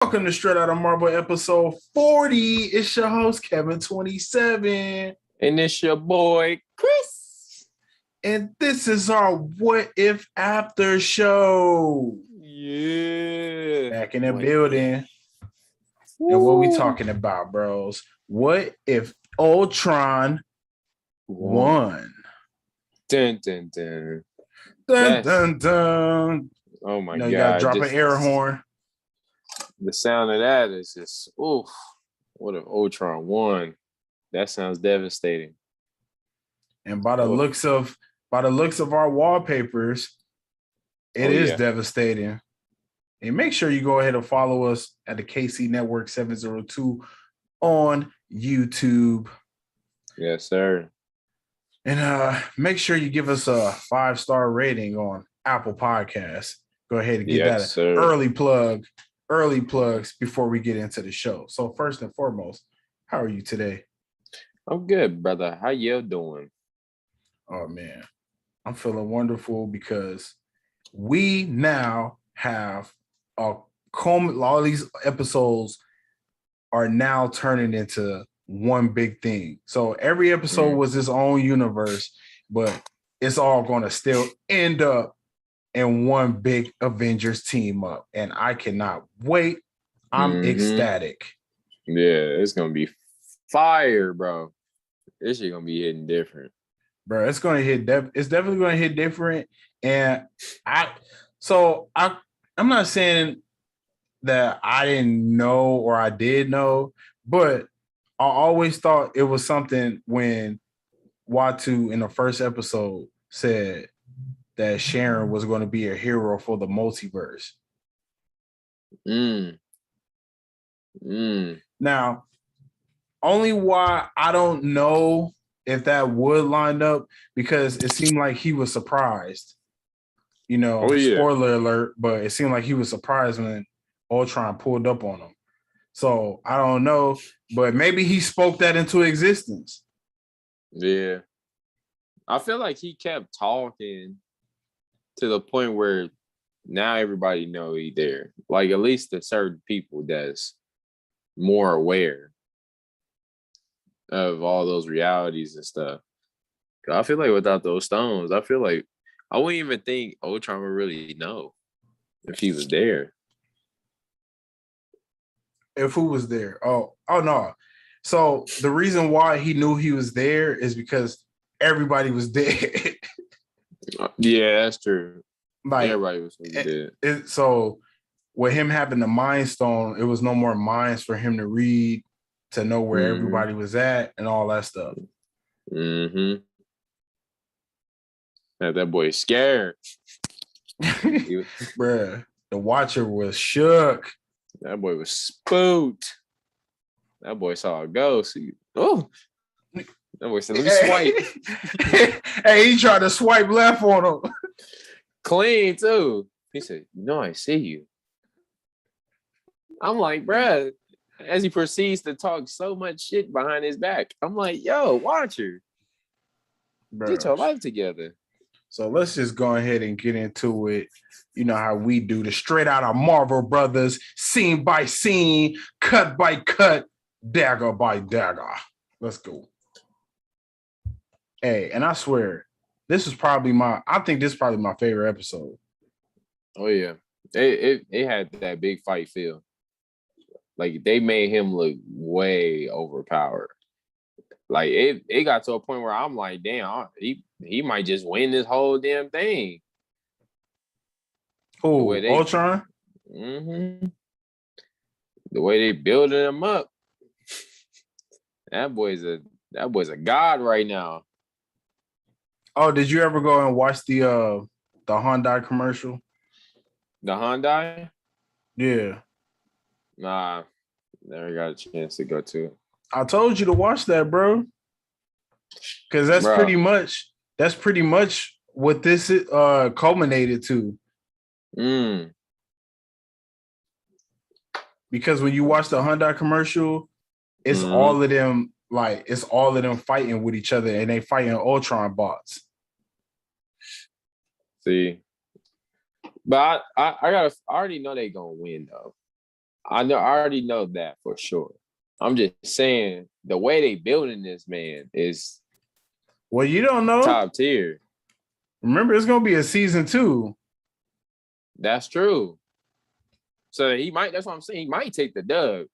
Welcome to Straight Out of Marvel episode 40. It's your host, Kevin 27. And it's your boy, Chris. And this is our What If After show. Yeah. Back in the building. Woo. And what we talking about, bros? What if Ultron won? Dun, dun, dun. Dun, dun, dun. Oh my God. God. You gotta drop an air horn. The sound of that is just, oof. What if Ultron won? That sounds devastating. And by the looks of our wallpapers, it is devastating. And make sure you go ahead and follow us at the KC Network 702 on YouTube. Yes, sir. And make sure you give us a 5-star rating on Apple Podcasts. Go ahead and get that early plugs before we get into the show. So first and foremost, how are you today? I'm good, brother. How you doing? Oh man, I'm feeling wonderful because we now have all these episodes are now turning into one big thing. So every episode was its own universe, but it's all going to still end up in one big Avengers team up. And I cannot wait. I'm ecstatic. Yeah, it's going to be fire, bro. This shit going to be hitting different. Bro, it's going to hit. It's definitely going to hit different. And I'm not saying that I didn't know or I did know, but I always thought it was something when Watu in the first episode said that Sharon was going to be a hero for the multiverse. Now, only why I don't know if that would line up because it seemed like he was surprised. Spoiler alert, but it seemed like he was surprised when Ultron pulled up on him. So I don't know, but maybe he spoke that into existence. Yeah. I feel like he kept talking to the point where now everybody know he's there. Like at least the certain people that's more aware of all those realities and stuff. I feel like without those stones, I feel like I wouldn't even think Ultron would really know if he was there. If who was there? Oh no. So the reason why he knew he was there is because everybody was dead. Yeah, that's true. Like everybody was dead. So with him having the Mind Stone, it was no more minds for him to read to know where everybody was at and all that stuff. That boy scared. Bruh, the Watcher was shook. That boy was spooked. That boy saw a ghost. That boy said, let me swipe. Hey, he tried to swipe left on him. Clean, too. He said, I see you. I'm like, bruh, as he proceeds to talk so much shit behind his back, I'm like, yo, Watcher, get your life together. So let's just go ahead and get into it. You know how we do the Straight Out of Marvel Brothers, scene by scene, cut by cut, dagger by dagger. Let's go. Hey, and I swear, this is probably my favorite episode. Oh, yeah. It had that big fight feel. Like, they made him look way overpowered. Like, it got to a point where I'm like, damn, he might just win this whole damn thing. Oh, Ultron? The way they building him up. That boy's a god right now. Oh, did you ever go and watch the Hyundai commercial? The Hyundai? Yeah. Nah, never got a chance to go to it. I told you to watch that, bro. Because that's pretty much what this culminated to. Because when you watch the Hyundai commercial, it's all of them, like it's all of them fighting with each other, and they fighting Ultron bots. See, but I already know they gonna win though. I know. I already know that for sure. I'm just saying the way they building this man is Well, you don't know. top tier. Remember, it's gonna be a season 2. That's true. So he might. That's what I'm saying. He might take the dub.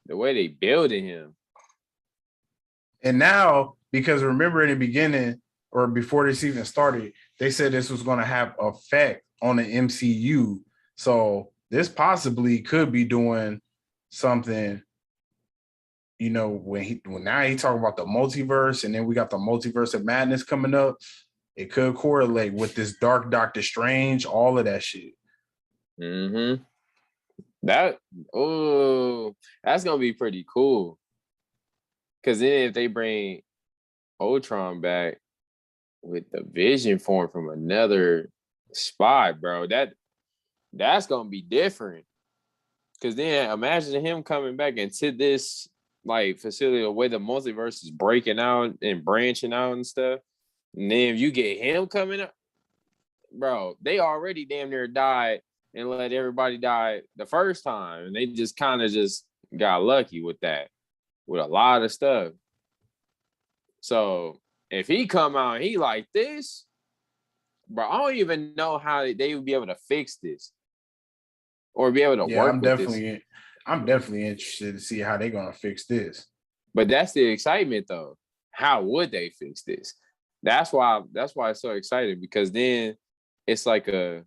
The way they building him. And now, because remember in the beginning or before this even started, they said this was going to have effect on the MCU. So this possibly could be doing something. You know, when now he talking about the multiverse, and then we got the multiverse of madness coming up. It could correlate with this Dark Doctor Strange, all of that shit. Mm-hmm. That's gonna be pretty cool. Cause then if they bring Ultron back with the Vision form from another spot, bro, that's gonna be different. Cause then imagine him coming back into this like facility, the way the multiverse is breaking out and branching out and stuff. And then if you get him coming up, bro, they already damn near died and let everybody die the first time. And they just kind of just got lucky with that, with a lot of stuff. So if he come out and he like this, bro, I don't even know how they would be able to fix this or be able to work with this. I'm definitely interested to see how they're gonna fix this. But that's the excitement though. How would they fix this? That's why it's so exciting, because then it's like a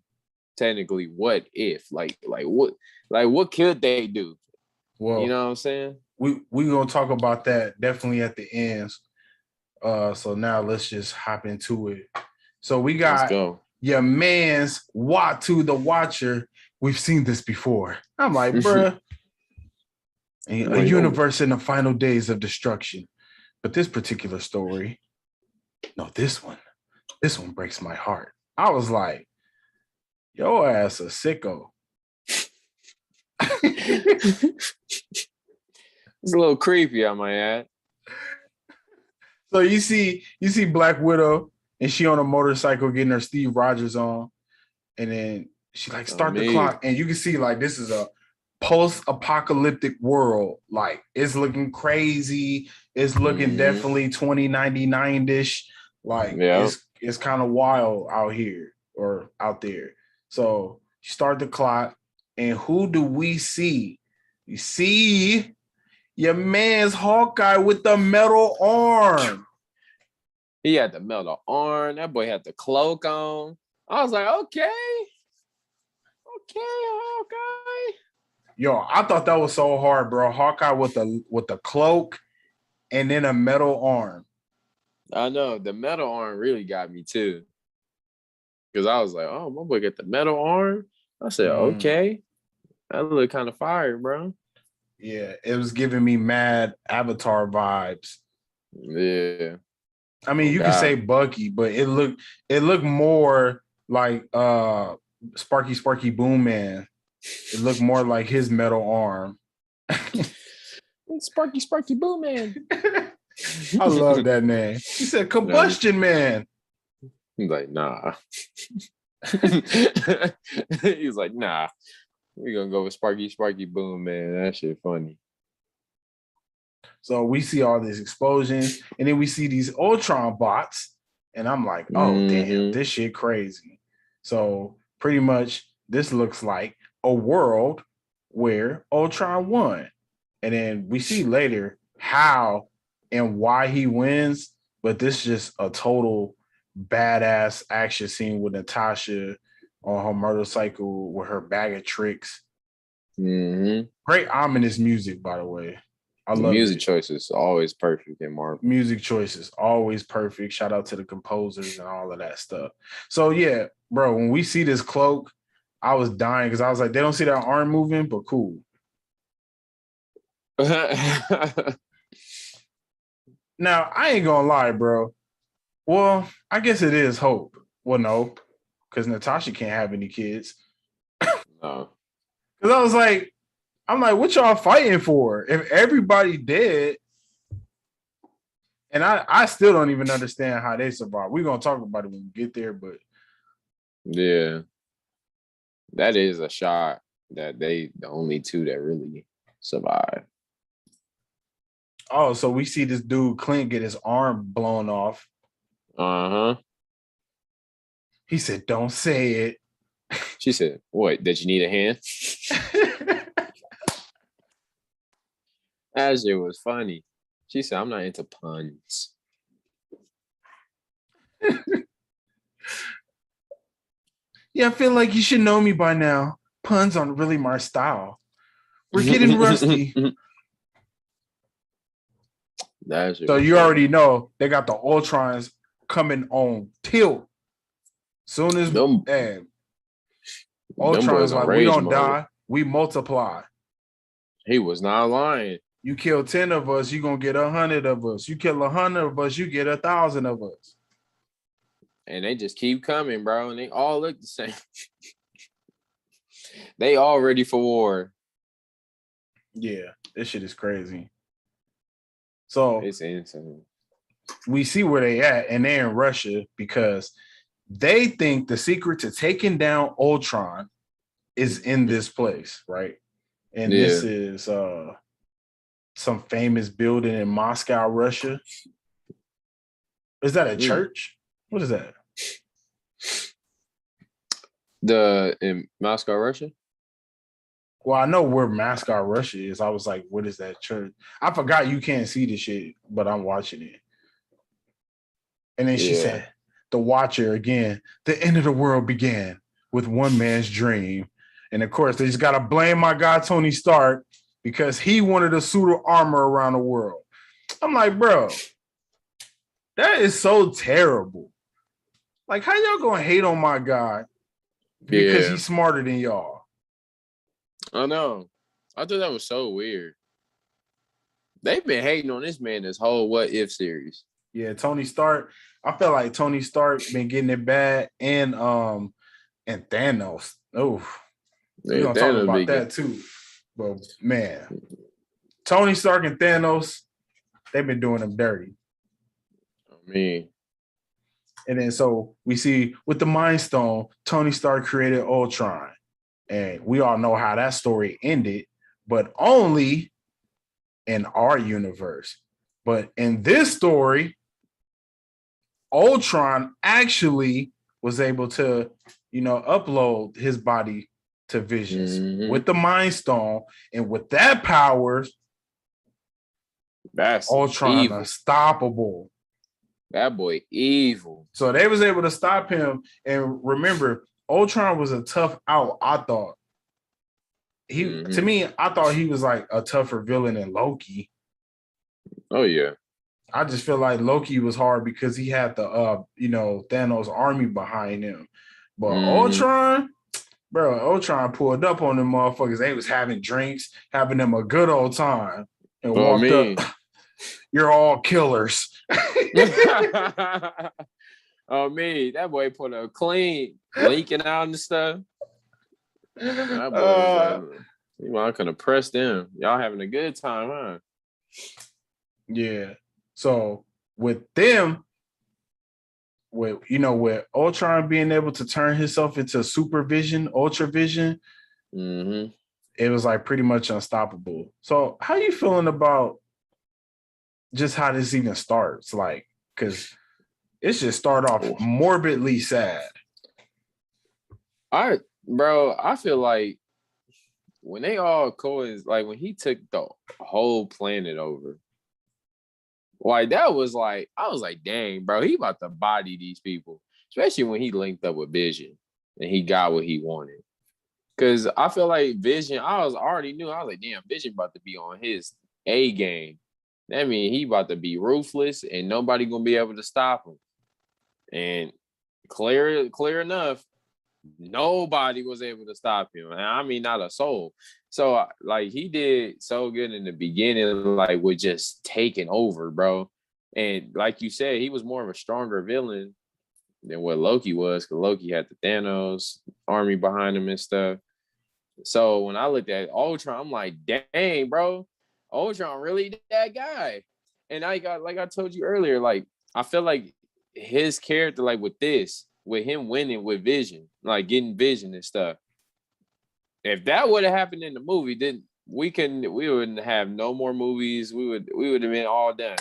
technically what if, like what could they do? Well, you know what I'm saying? We gonna talk about that definitely at the ends. So now let's just hop into it. So we got your man's Watu the Watcher. We've seen this before. I'm like, bruh, a universe in the final days of destruction. But this particular story, no, this one breaks my heart. I was like, your ass a sicko. It's a little creepy, I might add. So you see Black Widow, and she on a motorcycle getting her Steve Rogers on, and then she like start the clock, and you can see like this is a post-apocalyptic world. Like it's looking crazy. It's looking definitely 2099-ish. Like it's kind of wild out here or out there. So you start the clock, and who do we see? You see your man's Hawkeye with the metal arm. He had the metal arm. That boy had the cloak on. I was like, okay, Hawkeye. Yo, I thought that was so hard, bro. Hawkeye with the cloak and then a metal arm. I know the metal arm really got me too, because I was like, oh, my boy got the metal arm. I said, okay, that look kind of fire, bro. Yeah, it was giving me mad Avatar vibes. Yeah. I mean, you can say Bucky, but it looked more like Sparky Boom Man. It looked more like his metal arm. Sparky Boom Man. I love that name. He said Combustion Man. He's like, nah. He's like, nah. We're gonna go with Sparky Boom Man. That shit funny. So we see all these explosions, and then we see these Ultron bots, and I'm like, oh damn, this shit crazy. So pretty much this looks like a world where Ultron won. And then we see later how and why he wins, but this is just a total badass action scene with Natasha on her motorcycle with her bag of tricks. Great ominous music, by the way. I love music choices always perfect in Marvel. Music choices always perfect. Shout out to the composers and all of that stuff. So yeah, bro, when we see this cloak, I was dying because I was like, they don't see that arm moving, but cool. Now, I ain't gonna lie, bro. Well, I guess it is hope. Well, no, because Natasha can't have any kids. No. Because I was like, I'm like, what y'all fighting for? If everybody dead, and I still don't even understand how they survive. We're gonna talk about it when we get there, but yeah. That is a shot that they the only two that really survive. Oh, so we see this dude Clint get his arm blown off. Uh-huh. He said, "Don't say it." She said, "What? Did you need a hand?" That shit was funny. She said, "I'm not into puns." Yeah, I feel like you should know me by now. Puns aren't really my style. We're getting rusty. That shit So was you funny. already know they got the Ultrons coming on tilt. Soon as Them Ultron's boys on like, we rage don't mode. die, we multiply. He was not lying. You kill 10 of us, you're gonna get 100 of us. You kill 100 of us, you get 1,000 of us. And they just keep coming, bro. And they all look the same. They all ready for war. Yeah, this shit is crazy. So It's insane. we see where they at, and they're in Russia because they think the secret to taking down Ultron is in this place, right? And this is some famous building in Moscow, Russia. Is that a church? What is that? In Moscow, Russia? Well, I know where Moscow, Russia is. I was like, what is that church? I forgot you can't see the shit, but I'm watching it. And then she said, the Watcher again, the end of the world began with one man's dream. And of course, they just got to blame my guy, Tony Stark, because he wanted a suit of armor around the world. I'm like, bro, that is so terrible. Like, how y'all gonna hate on my guy because he's smarter than y'all? I know. I thought that was so weird. They've been hating on this man this whole What If series. Yeah, Tony Stark. I feel like Tony Stark been getting it bad, and Thanos. Oh, we're gonna talk about that too. But man, Tony Stark and Thanos, they've been doing them dirty. I mean, and then so we see with the Mind Stone, Tony Stark created Ultron, and we all know how that story ended, but only in our universe. But in this story, Ultron actually was able to, upload his body to Visions with the Mind Stone, and with that power, that's Ultron evil. unstoppable. That boy evil. So they was able to stop him. And remember, Ultron was a tough out. I thought to me, I thought he was like a tougher villain than Loki. Oh yeah. I just feel like Loki was hard because he had the Thanos army behind him. But Ultron, Ultron pulled up on them motherfuckers. They was having drinks, having them a good old time, and walked up. You're all killers. Oh me, that boy put a clean leaking out and stuff. That boy was like, I could have pressed them. Y'all having a good time, huh? Yeah. So with them, with Ultron being able to turn himself into supervision, ultra vision, it was like pretty much unstoppable. So how you feeling about just how this even starts? Like, because it's just start off morbidly sad. I feel like when they all like when he took the whole planet over, like that was like, I was like, dang, bro, he about to body these people, especially when he linked up with Vision and he got what he wanted. Because I feel like Vision, I already knew, I was like, damn, Vision about to be on his A game. That means he about to be ruthless and nobody gonna be able to stop him. And clear enough, nobody was able to stop him. And I mean, not a soul. So like he did so good in the beginning, like with just taking over, bro. And like you said, he was more of a stronger villain than what Loki was, because Loki had the Thanos army behind him and stuff. So when I looked at Ultron, I'm like, dang, bro, Ultron really that guy. And like I told you earlier, like I feel like his character, like with him winning with Vision, like getting Vision and stuff, if that would have happened in the movie, then we wouldn't have no more movies. We would have been all done.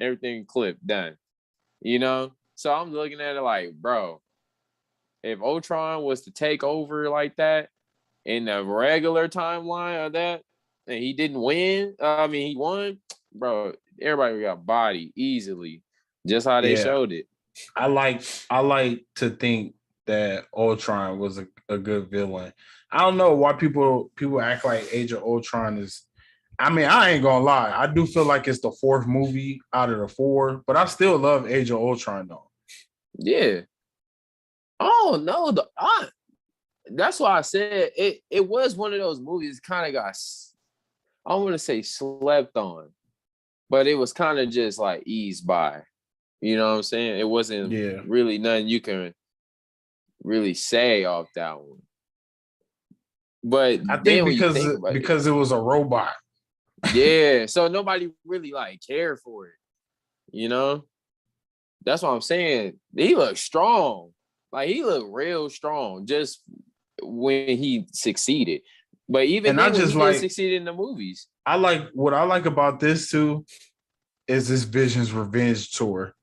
Everything clipped, done. You know? So I'm looking at it like, bro, if Ultron was to take over like that in the regular timeline of that, and he didn't win, he won, bro, everybody got bodied easily, just how they Yeah. showed it. I like to think that Ultron was a good villain. I don't know why people act like Age of Ultron is. I mean, I ain't gonna lie. I do feel like it's the fourth movie out of the four, but I still love Age of Ultron though. Yeah. Oh no, that's why I said it was one of those movies kind of got, I don't want to say slept on, but it was kind of just like eased by. You know what I'm saying? It wasn't really nothing you can really say off that one. But I think because because it was a robot. Yeah, so nobody really like cared for it. You know? That's what I'm saying. He looked strong. Like he looked real strong just when he succeeded. But even And then, I when just he didn't succeed in the movies. What I like about this too is this Vision's revenge tour.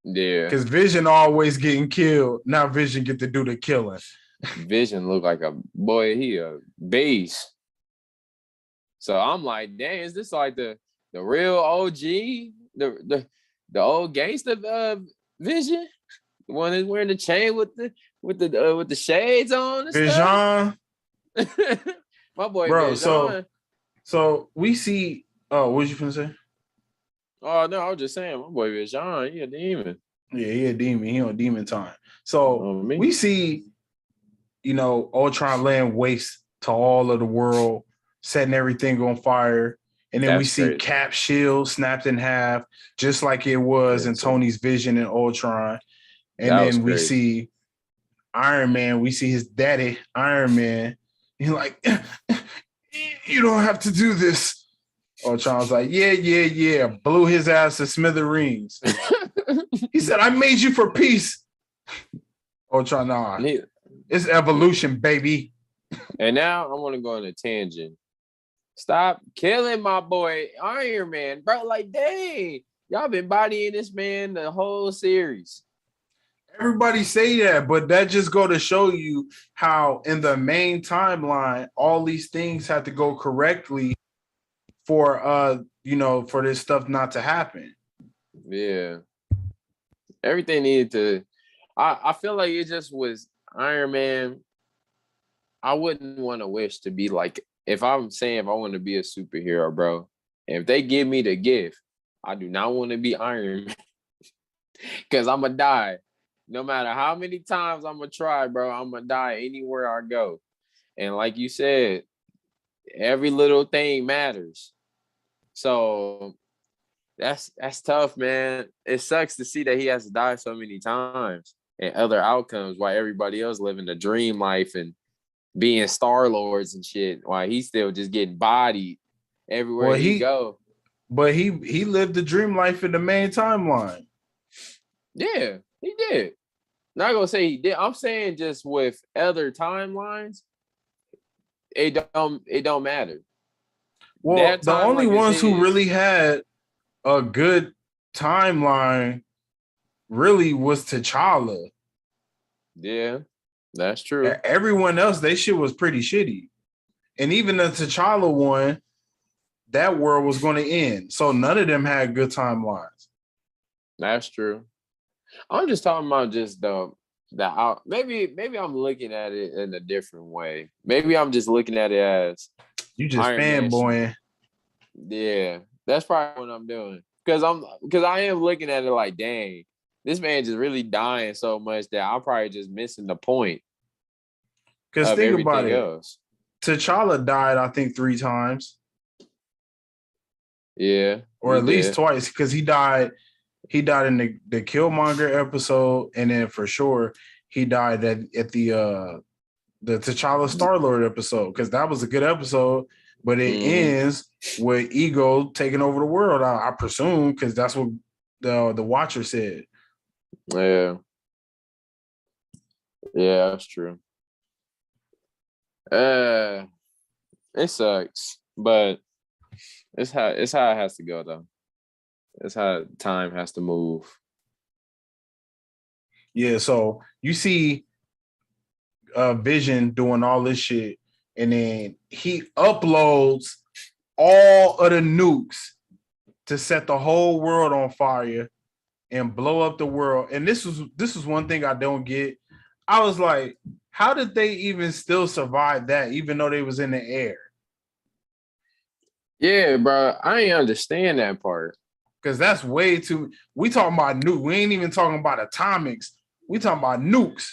Yeah. Because Vision always getting killed. Now Vision get to do the killing. Vision looked like a boy, he a beast. So I'm like, dang, is this like the real OG? The old gangster Vision? The one that's wearing the chain with the shades on and Vision. stuff? My boy Bro, Vision. so we see what was you gonna say? Oh no, I was just saying, my boy Vision, he a demon. Yeah, he a demon. He on demon time. So we see, Ultron laying waste to all of the world, setting everything on fire. And then we see crazy. Cap's shield snapped in half, just like it was in Tony's Vision and Ultron. And then we see Iron Man. We see his daddy, Iron Man. He's like, you don't have to do this. Ultron's like, yeah. Blew his ass to smithereens. He said, I made you for peace. Ultron, nah. It's evolution, baby. And now I want to go on a tangent. Stop killing my boy Iron Man, bro. Like, dang, y'all been bodying this man the whole series. Everybody say that, but that just go to show you how in the main timeline, all these things have to go correctly for for this stuff not to happen. Yeah. Everything needed to. I feel like it just was Iron Man. I wouldn't want to wish to be like, if I want to be a superhero, bro, if they give me the gift, I do not want to be Iron Man. Because I'm going to die. No matter how many times I'm going to try, bro, I'm going to die anywhere I go. And like you said, every little thing matters. So that's tough, man. It sucks to see that he has to die so many times and other outcomes while everybody else living the dream life and being Star Lords and shit, while he's still just getting bodied everywhere he go. But he lived the dream life in the main timeline. Yeah, he did. Not gonna say he did. I'm saying just with other timelines, it don't matter. Well, the only ones who really had a good timeline really was T'Challa. Yeah, that's true. Everyone else, they shit was pretty shitty. And even the T'Challa one, that world was going to end. So none of them had good timelines. That's true. I'm just talking about just the out. Maybe I'm looking at it in a different way. Maybe I'm just looking at it as you just fanboying. Yeah, that's probably what I'm doing. Because I am looking at it like, dang, this man just really dying so much that I'm probably just missing the point. Because think about it. Else. T'Challa died, I think, 3 times. Yeah. Or at least twice, because he died in the Killmonger episode, and then for sure he died at the T'Challa Star-Lord episode, because that was a good episode, but it ends with Ego taking over the world, I presume, because that's what the Watcher said. Yeah. Yeah, that's true. Uh, it sucks, but it's how it has to go though. It's how time has to move. Yeah, so you see Vision doing all this shit, and then he uploads all of the nukes to set the whole world on fire and blow up the world. And this was one thing I don't get. I was like, how did they even still survive that, even though they was in the air? Yeah, bro. I ain't understand that part. Because that's way too. We talking about nukes. We ain't even talking about atomics. We talking about nukes.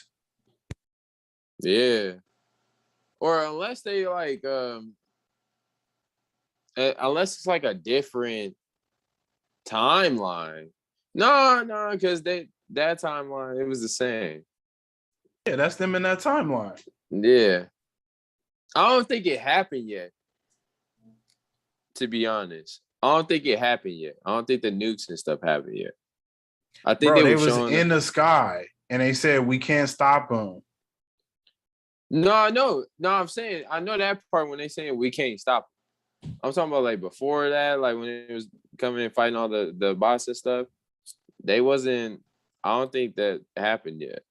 Yeah. Or unless they like unless it's like a different timeline. No, because that timeline, it was the same. Yeah, that's them in that timeline. Yeah. I don't think it happened yet. To be honest. I don't think it happened yet. I don't think the nukes and stuff happened yet. I think Bro, they they were was showing in the sky and they said we can't stop them. No, I'm saying I know that part when they saying we can't stop them. I'm talking about like before that, like when it was coming and fighting all the bots and stuff. They wasn't. I don't think that happened yet.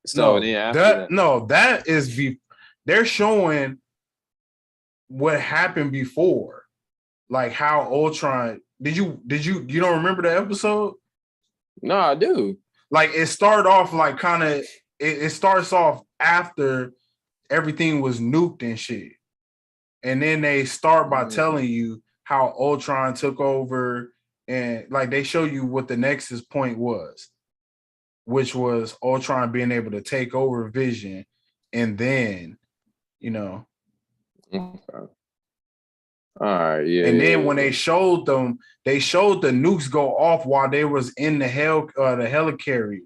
So then after that, that is they're showing what happened before, like how Ultron. You don't remember the episode? No, I do. Like it started off like kind of it starts off after everything was nuked and shit, and then they start by telling you how Ultron took over, and like they show you what the Nexus point was, which was Ultron being able to take over Vision, and then Okay. All right, yeah. And then yeah, when yeah. they showed them, they showed the nukes go off while they was in the helicarrier.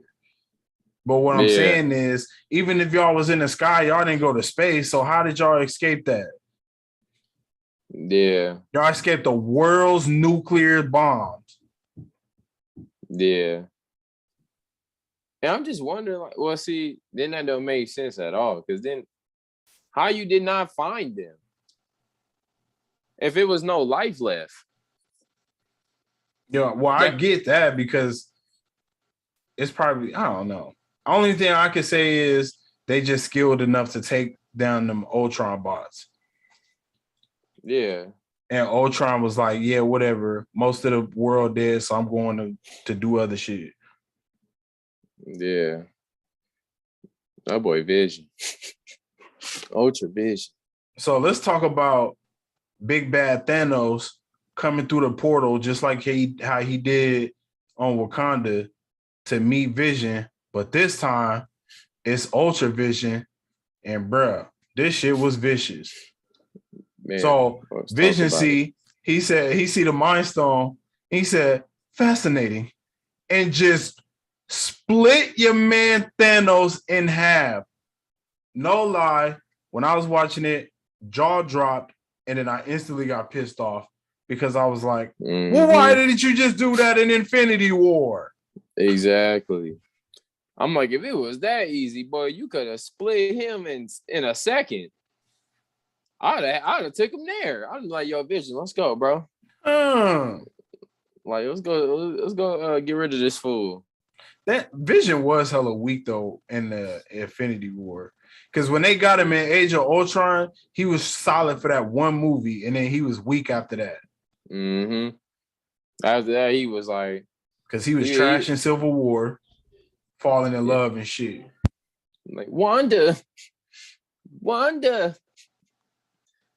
But what I'm Yeah. saying is, even if y'all was in the sky, y'all didn't go to space. So how did y'all escape that? Yeah. Y'all escaped the world's nuclear bombs. Yeah. And I'm just wondering, like, well, see, then that don't make sense at all. Because then how you did not find them? If it was no life left. Yeah, well, I get that because it's probably, I don't know. Only thing I could say is they just skilled enough to take down them Ultron bots. Yeah. And Ultron was like, yeah, whatever. Most of the world dead, so I'm going to do other shit. Yeah. That boy Vision. Ultra Vision. So let's talk about Big Bad Thanos coming through the portal, just like how he did on Wakanda to meet Vision. But this time, it's Ultra Vision. And bruh, this shit was vicious. Man, so Vision he said he see the Mind Stone. He said, fascinating. And just split your man Thanos in half. No lie. When I was watching it, jaw dropped, and then I instantly got pissed off because I was like, well, why didn't you just do that in Infinity War? Exactly. I'm like, if it was that easy, boy, you could have split him in a second. I'd have took him there. I'd be like, yo, Vision, let's go, bro. Like, let's go get rid of this fool. That Vision was hella weak though in the Infinity War. Because when they got him in Age of Ultron, he was solid for that one movie, and then he was weak after that. Mm-hmm. After that, he was like, because he was trash in Civil War, falling in love and shit. Like Wanda.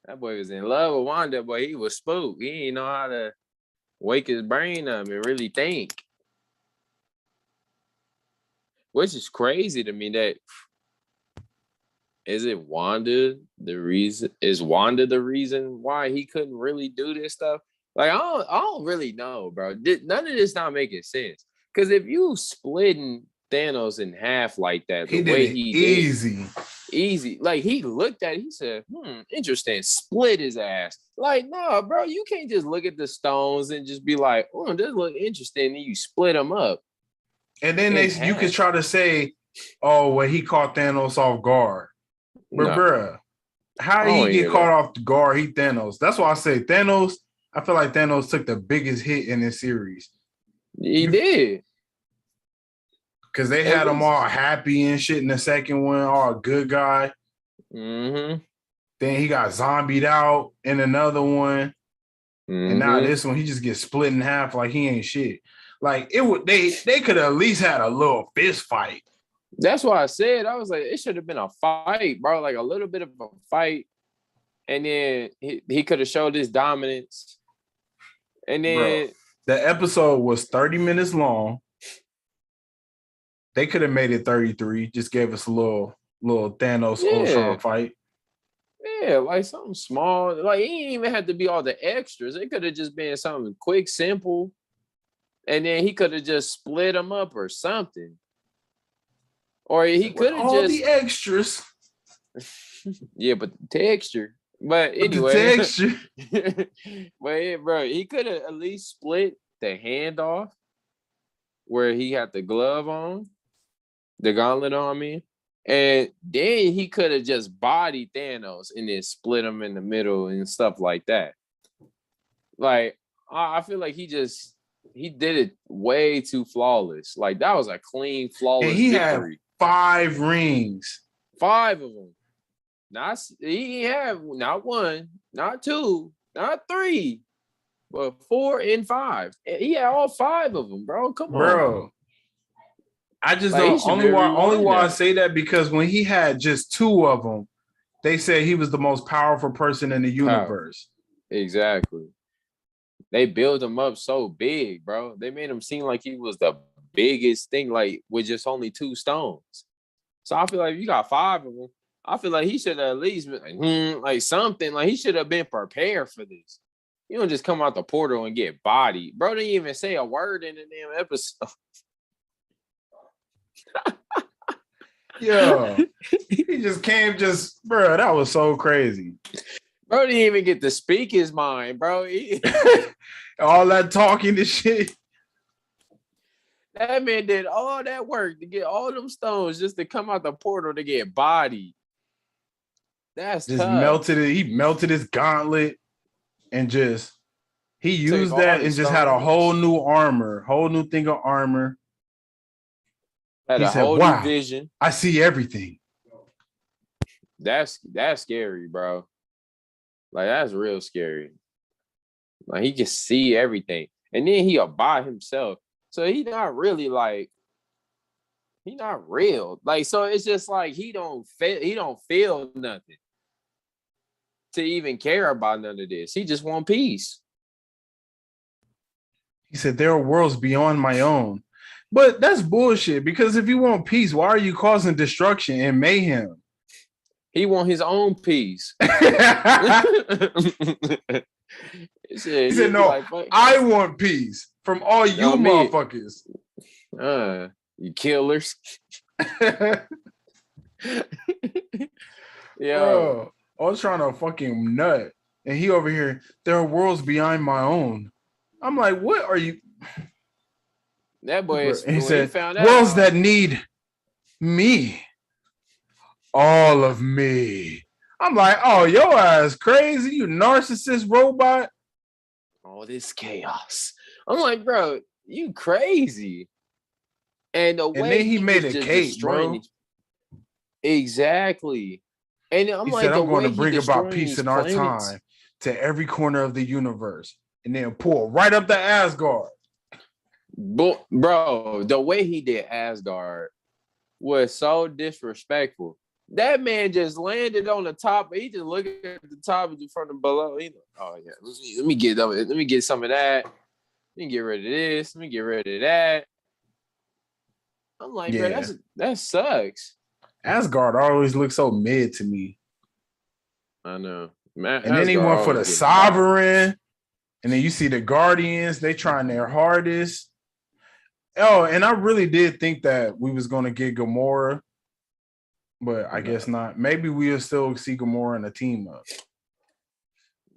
That boy was in love with Wanda, but he was spooked. He didn't know how to wake his brain up and really think. Which is crazy to me that is it Wanda the reason? Is Wanda the reason why he couldn't really do this stuff? Like I don't really know, bro. None of this not making sense. Because if you splitting Thanos in half like that, the way he did, easy. Like he looked at it, he said, interesting. Split his ass. Like, no, bro, you can't just look at the stones and just be like, oh, this look interesting, and you split them up. And then you could try to say, oh, well, he caught Thanos off guard. But No, bruh, how I don't he want to get hear caught that. off the guard? He Thanos. That's why I say Thanos. I feel like Thanos took the biggest hit in this series. He did. Because they At had him all least. happy and shit in the second one, all good guy. Mm-hmm. Then he got zombied out in another one. And now Mm-hmm. this one, he just gets split in half like he ain't shit. Like it would they could have at least had a little fist fight. That's why I said, I was like, it should have been a fight, bro. Like a little bit of a fight. And then he could have showed his dominance. And Bro, then the episode was 30 minutes long. They could have made it 33, just gave us a little Thanos yeah, Ultron fight. yeah, like something small. Like he didn't even have to be all the extras. It could have just been something quick, simple. And then he could have just split them up or something. Or he With could have all just the extras. yeah, but the texture. But With the anyway, texture. but yeah, bro, he could have at least split the hand off where he had the glove on, the gauntlet on, I mean. And then he could have just bodied Thanos and then split him in the middle and stuff like that. Like, I feel like he did it way too flawless. Like, that was a clean, And flawless he had victory. 5 rings. 5 of them. He had not 1, not 2, not 3, but 4 and 5. He had all 5 of them, bro. Come on, Bro. I just like, don't only why I say that because when he had just 2 of them, they said he was the most powerful person in the universe. Exactly. They built him up so big, bro. They made him seem like he was the biggest thing, like with just only 2 stones. So I feel like if you got 5 of them, I feel like he should have at least been like something. Like he should have been prepared for this. You don't just come out the portal and get bodied. Bro didn't even say a word in the damn episode. Yo, he just came, bro. That was so crazy. Bro didn't even get to speak his mind, bro. All that talking and shit. That man did all that work to get all them stones just to come out the portal to get bodied. That's just tough. melted it. He melted his gauntlet and he used that and just had a whole new armor, whole new thing of armor. Had he a said, whole wow, new vision. I see everything. That's scary, bro. Like, that's real scary. Like, he can see everything. And then he by himself. So he not really like, he not real. Like, so it's just like he don't feel nothing to even care about none of this. He just want peace. He said, there are worlds beyond my own. But that's bullshit because if you want peace, why are you causing destruction and mayhem? He want his own peace. He said, no, like, I want peace from all you motherfuckers. You killers. Bro, I was trying to fucking nut. And he over here, there are worlds beyond my own. I'm like, what are you? That boy is, he said, worlds that need me. All of me. I'm like, oh, your ass crazy, you narcissist robot. All this chaos. I'm like, bro, you crazy. And the way then he made a cake, bro. Exactly. And I'm he like, said, I'm going to bring about peace in our time to every corner of the universe. And then pull right up the Asgard. Bro, the way he did Asgard was so disrespectful. That man just landed on the top. He just looked at the top from the below. He like, oh yeah, let me get some of that. Let me get rid of this. Let me get rid of that. I'm like, bro, that sucks. Asgard always looks so mid to me. I know. Man, and then he went for the Sovereign. And then you see the Guardians, they trying their hardest. Oh, and I really did think that we was going to get Gamora, but I guess not. Maybe we'll still see Gamora in a team up.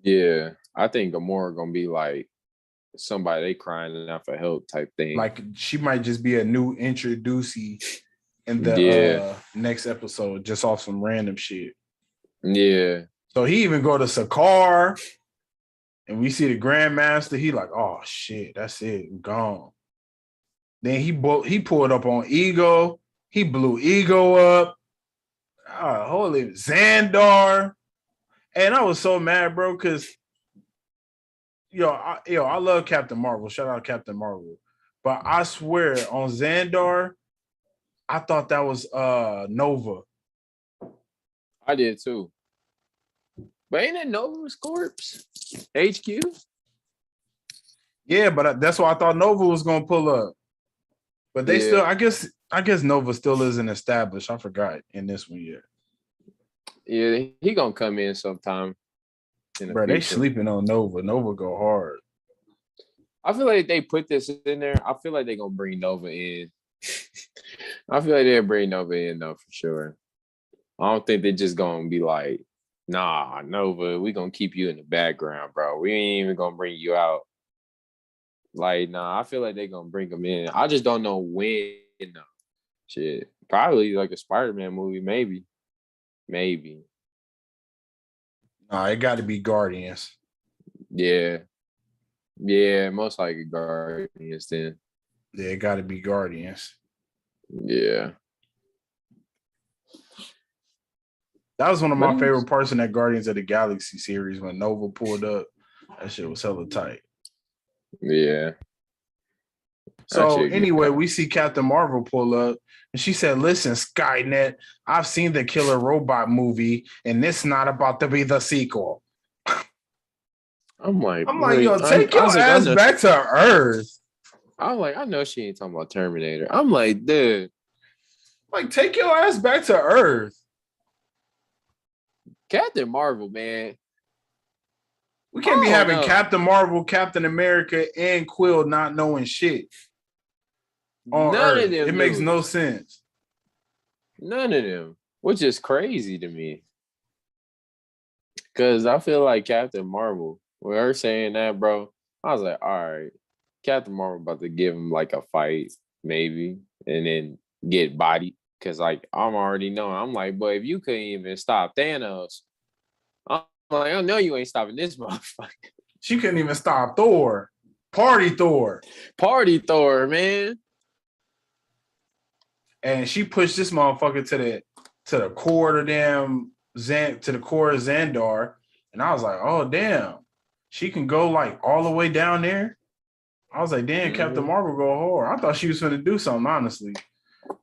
Yeah, I think Gamora going to be like somebody they crying out for help type thing. Like she might just be a new introducee in Yeah. the next episode, just off some random shit. Yeah. So he even go to Sakaar, and we see the Grandmaster. He like, oh shit, that's it, I'm gone. Then he pulled up on Ego. He blew Ego up. Holy Xandar. And I was so mad, bro, because I love Captain Marvel. Shout out Captain Marvel. But I swear on Xandar, I thought that was Nova. I did too. But ain't it Nova's corpse? HQ? Yeah, but that's why I thought Nova was gonna pull up. But they still, I guess Nova still isn't established. I forgot in this one yet. Yeah, he gonna come in sometime. Bro, they sleeping on Nova. Nova go hard. I feel like they put this in there. I feel like they're gonna bring Nova in. I feel like they'll bring Nova in though for sure. I don't think they're just gonna be like, nah, Nova, we gonna keep you in the background, bro. We ain't even gonna bring you out. Like, nah, I feel like they're gonna bring him in. I just don't know when. Shit, probably like a Spider-Man movie, maybe. Nah, it got to be Guardians. Yeah, most likely Guardians then. Yeah, it got to be Guardians. Yeah. That was one of my favorite parts in that Guardians of the Galaxy series when Nova pulled up. That shit was hella tight. Yeah. So anyway, we see Captain Marvel pull up, and she said, "Listen, Skynet, I've seen the Killer Robot movie, and this not about to be the sequel." I'm like, yo, take your ass back to Earth. I'm like, I know she ain't talking about Terminator. I'm like, dude. Like, take your ass back to Earth. Captain Marvel, man. We can't be having Captain Marvel, Captain America, and Quill not knowing shit. On Earth. It makes no sense. None of them, which is crazy to me. Because I feel like Captain Marvel, with her saying that, bro, I was like, all right, Captain Marvel about to give him like a fight, maybe, and then get bodied. Because, like, I'm already knowing. I'm like, but if you couldn't even stop Thanos, I'm like, I know you ain't stopping this motherfucker. She couldn't even stop Thor. Party Thor, man. And she pushed this motherfucker to the core of the core of Xandar. And I was like, oh damn. She can go like all the way down there. I was like, damn, Captain Marvel go hard. I thought she was gonna do something, honestly.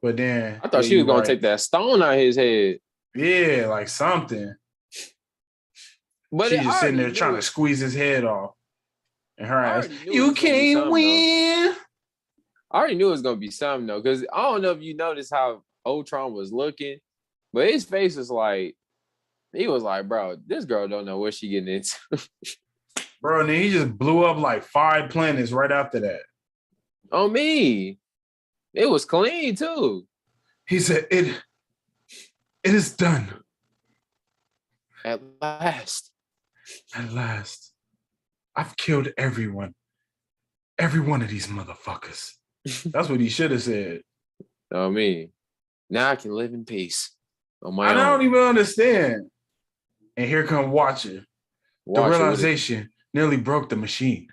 But then I thought she was gonna take that stone out of his head. Yeah, like something. But she's just sitting there trying to squeeze his head off. And her ass, you can't win. I already knew it was gonna be something though, because I don't know if you noticed how Ultron was looking, but his face was like, he was like, bro, this girl don't know what she getting into. Bro, and then he just blew up like 5 planets right after that. On me. It was clean too. He said, it is done. At last. I've killed everyone. Every one of these motherfuckers. That's what he should have said. On me. Now I can live in peace. On my own. I don't even understand. And here come Watcher. The realization nearly broke the machine.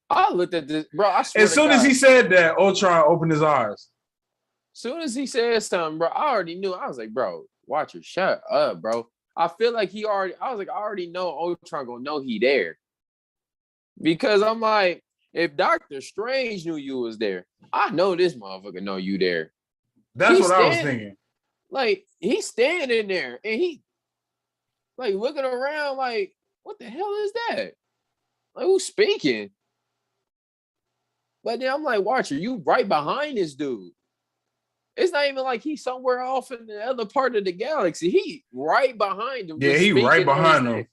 I looked at this, bro. I swear as soon as he said that, Ultron opened his eyes. As soon as he said something, bro, I already knew. I was like, bro, Watcher, shut up, bro. I feel like I already know Ultron gonna know he there. Because I'm like, if Doctor Strange knew you was there, I know this motherfucker know you there. That's what I was thinking. Like, he's standing there and he like looking around like, what the hell is that? Like, who's speaking? But then I'm like, Watcher, you right behind this dude. It's not even like he's somewhere off in the other part of the galaxy. He right behind him. Yeah, he right behind him.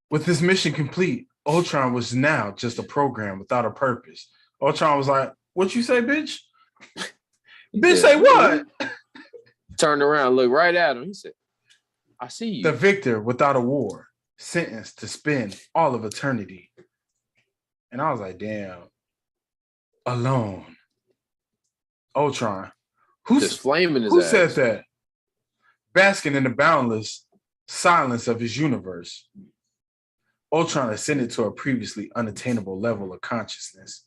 With this mission complete, Ultron was now just a program without a purpose. Ultron was like, what you say, bitch? Bitch, say what? Turned around, looked right at him. He said, I see you. The victor without a war, sentenced to spend all of eternity. And I was like, damn. Alone. Ultron, Just flaming his who ass. said that? Basking in the boundless silence of his universe, Ultron ascended to a previously unattainable level of consciousness.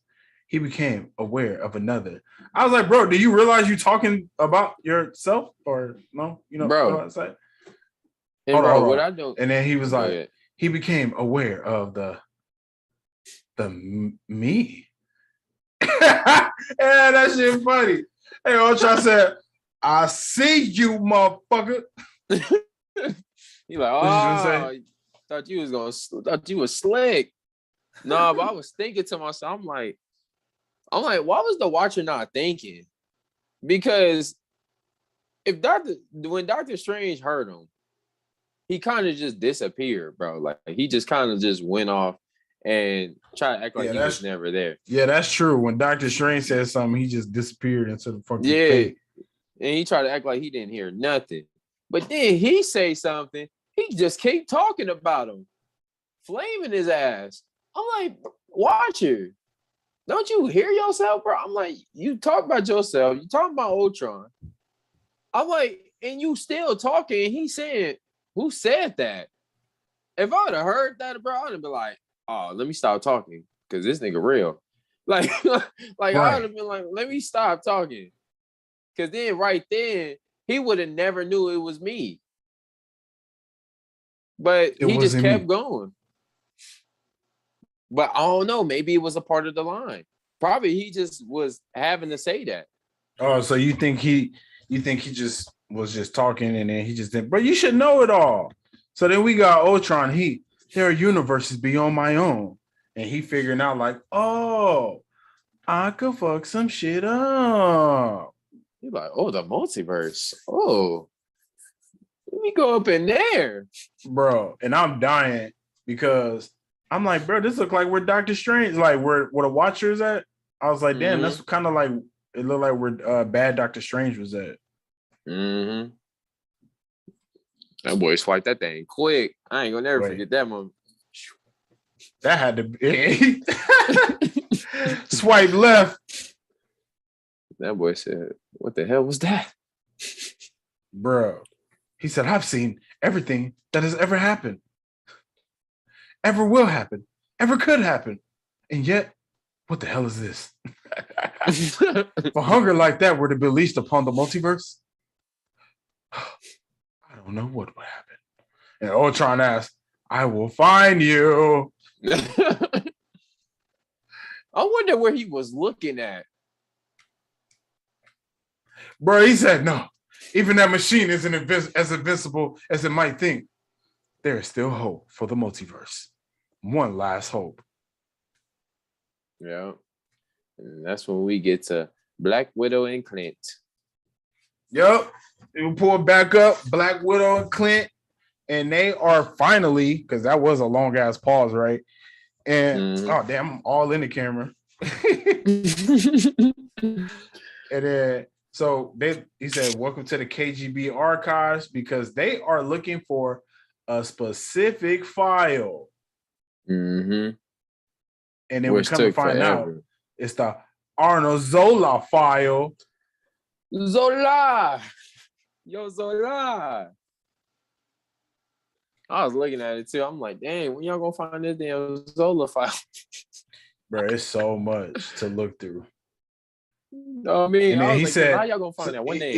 He became aware of another. I was like, bro, do you realize you talking about yourself or no? You know what I say? And hold on. I don't. And then he was like, he became aware of the me. Yeah, that shit funny. Hey, Ultron said, I see you, motherfucker. He like, oh, thought you was slick. No, but I was thinking to myself, I'm like, why was the Watcher not thinking? Because when Doctor Strange heard him, he kind of just disappeared, bro. Like he just kind of just went off and tried to act like he was never there. Yeah, that's true. When Doctor Strange said something, he just disappeared into the fucking thing. And he tried to act like he didn't hear nothing. But then he say something, he just keep talking about him, flaming his ass. I'm like, Watcher, don't you hear yourself, bro? I'm like, you talk about yourself, you talking about Ultron. I'm like, and you still talking, and he said, who said that? If I would have heard that, bro, I'd have been like, oh, let me stop talking, because this nigga real. Like right. I would have been like, let me stop talking. Because then right then, he would have never knew it was me. But he just kept going. But I don't know. Maybe it was a part of the line. Probably he just was having to say that. Oh, so you think he just was just talking and then he just didn't. But you should know it all. So then we got Ultron. There are universes beyond my own. And he figuring out like, oh, I could fuck some shit up. He's like, oh, the multiverse. Oh, let me go up in there. Bro, and I'm dying because I'm like, bro, this look like where Doctor Strange, like where the Watcher is at. I was like, damn, that's kind of like, it looked like where bad Doctor Strange was at. Mm-hmm. That boy swiped that thing quick. I ain't gonna never forget that moment. That had to be swipe left. That boy said, what the hell was that? Bro, he said, I've seen everything that has ever happened, ever will happen, ever could happen. And yet, what the hell is this? For hunger like that were to be leased upon the multiverse, I don't know what would happen. And Ultron asked, I will find you. I wonder where he was looking at. Bro, he said, no, even that machine isn't as invincible as it might think. There is still hope for the multiverse. One last hope. Yeah. And that's when we get to Black Widow and Clint. Yep. They will pull back up, Black Widow and Clint. And they are finally, because that was a long ass pause, right? And oh damn, I'm all in the camera. And then he said, welcome to the KGB archives, because they are looking for a specific file. Mm-hmm. And then we come to find out it's the Arnold Zola file. Zola! Yo, Zola! I was looking at it too. I'm like, dang, when y'all gonna find this damn Zola file? Bro, it's so much to look through. I mean, and then he said, how y'all gonna find that one day?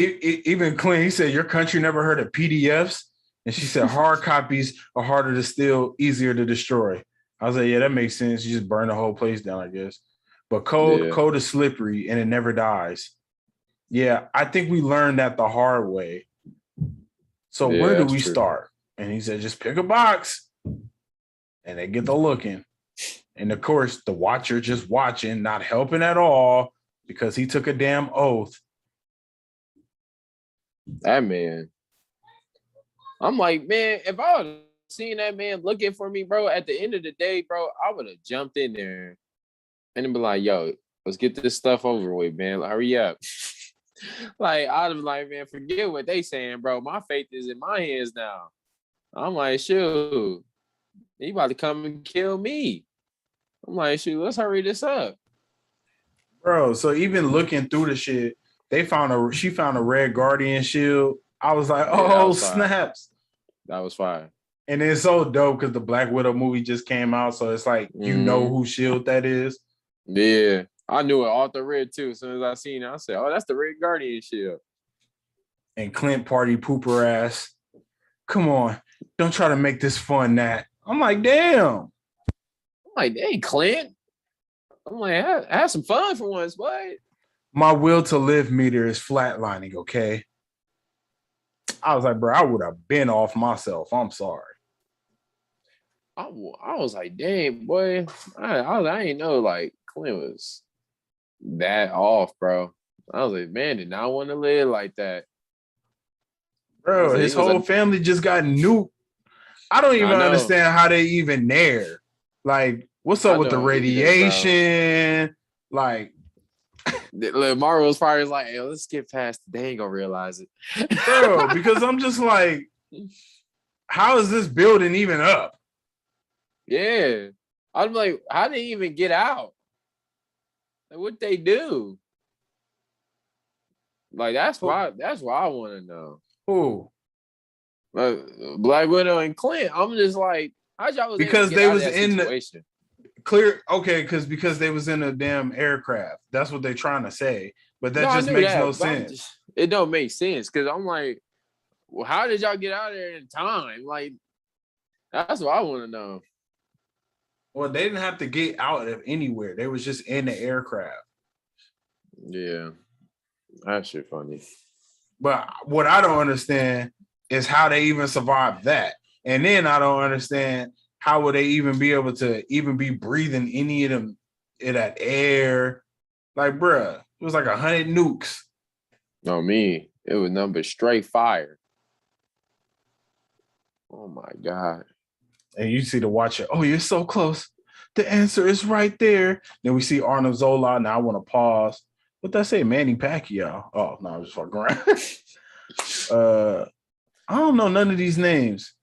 Even Clint, he said, your country never heard of PDFs? And she said, hard copies are harder to steal, easier to destroy. I was like, yeah, that makes sense. You just burn the whole place down, I guess. But code is slippery and it never dies. Yeah, I think we learned that the hard way. So where do we start? And he said, just pick a box. And they get to looking. And of course, the Watcher just watching, not helping at all, because he took a damn oath. That man. I'm like, man, if I would have seen that man looking for me, bro, at the end of the day, bro, I would have jumped in there and be like, yo, let's get this stuff over with, man. Hurry up. Like, I'd be like, man, forget what they saying, bro. My faith is in my hands now. I'm like, shoot, he about to come and kill me. I'm like, shoot, let's hurry this up. Bro, so even looking through the shit, she found a red Guardian shield. I was like, Yeah, that oh was fire. snaps. That was fire. And it's so dope because the Black Widow movie just came out. So it's like, you know who shield that is. Yeah. I knew it off the red too. As soon as I seen it, I said, oh, that's the Red Guardian shield. And Clint party pooper ass. Come on. Don't try to make this fun, Nat. I'm like, damn. I'm like, hey, Clint. I'm like, have some fun for once, boy. My will to live meter is flatlining, okay? I was like, bro, I would have been off myself. I'm sorry. I was like, dang, boy. I ain't know like Clint was that off, bro. I was like, man, did not want to live like that. Bro, his whole family just got nuked. I don't even understand how they even there. Like, what's up with the radiation? Either, like, Marvel's probably like, hey, let's get past it. They ain't gonna realize it. Bro, because I'm just like, how is this building even up? Yeah. I'm like, how did they even get out? Like, what they do? Like, that's why I want to know. Who? Black Widow and Clint. I'm just like, how y'all was because they was in situation? Because they was in a damn aircraft. That's what they're trying to say. But that just makes no sense. It don't make sense because I'm like, well, how did y'all get out of there in time? Like, that's what I want to know. Well, they didn't have to get out of anywhere. They was just in the aircraft. Yeah. That shit funny. But what I don't understand is how they even survived that. And then I don't understand how would they even be able to even be breathing any of them in that air. Like, bruh, it was like 100 nukes. No, me. It was nothing but straight fire. Oh my God. And you see the watcher, oh, you're so close. The answer is right there. Then we see Arnold Zola. Now I want to pause. What did I say? Manny Pacquiao. Oh, no, I'm just fucking around. I don't know none of these names.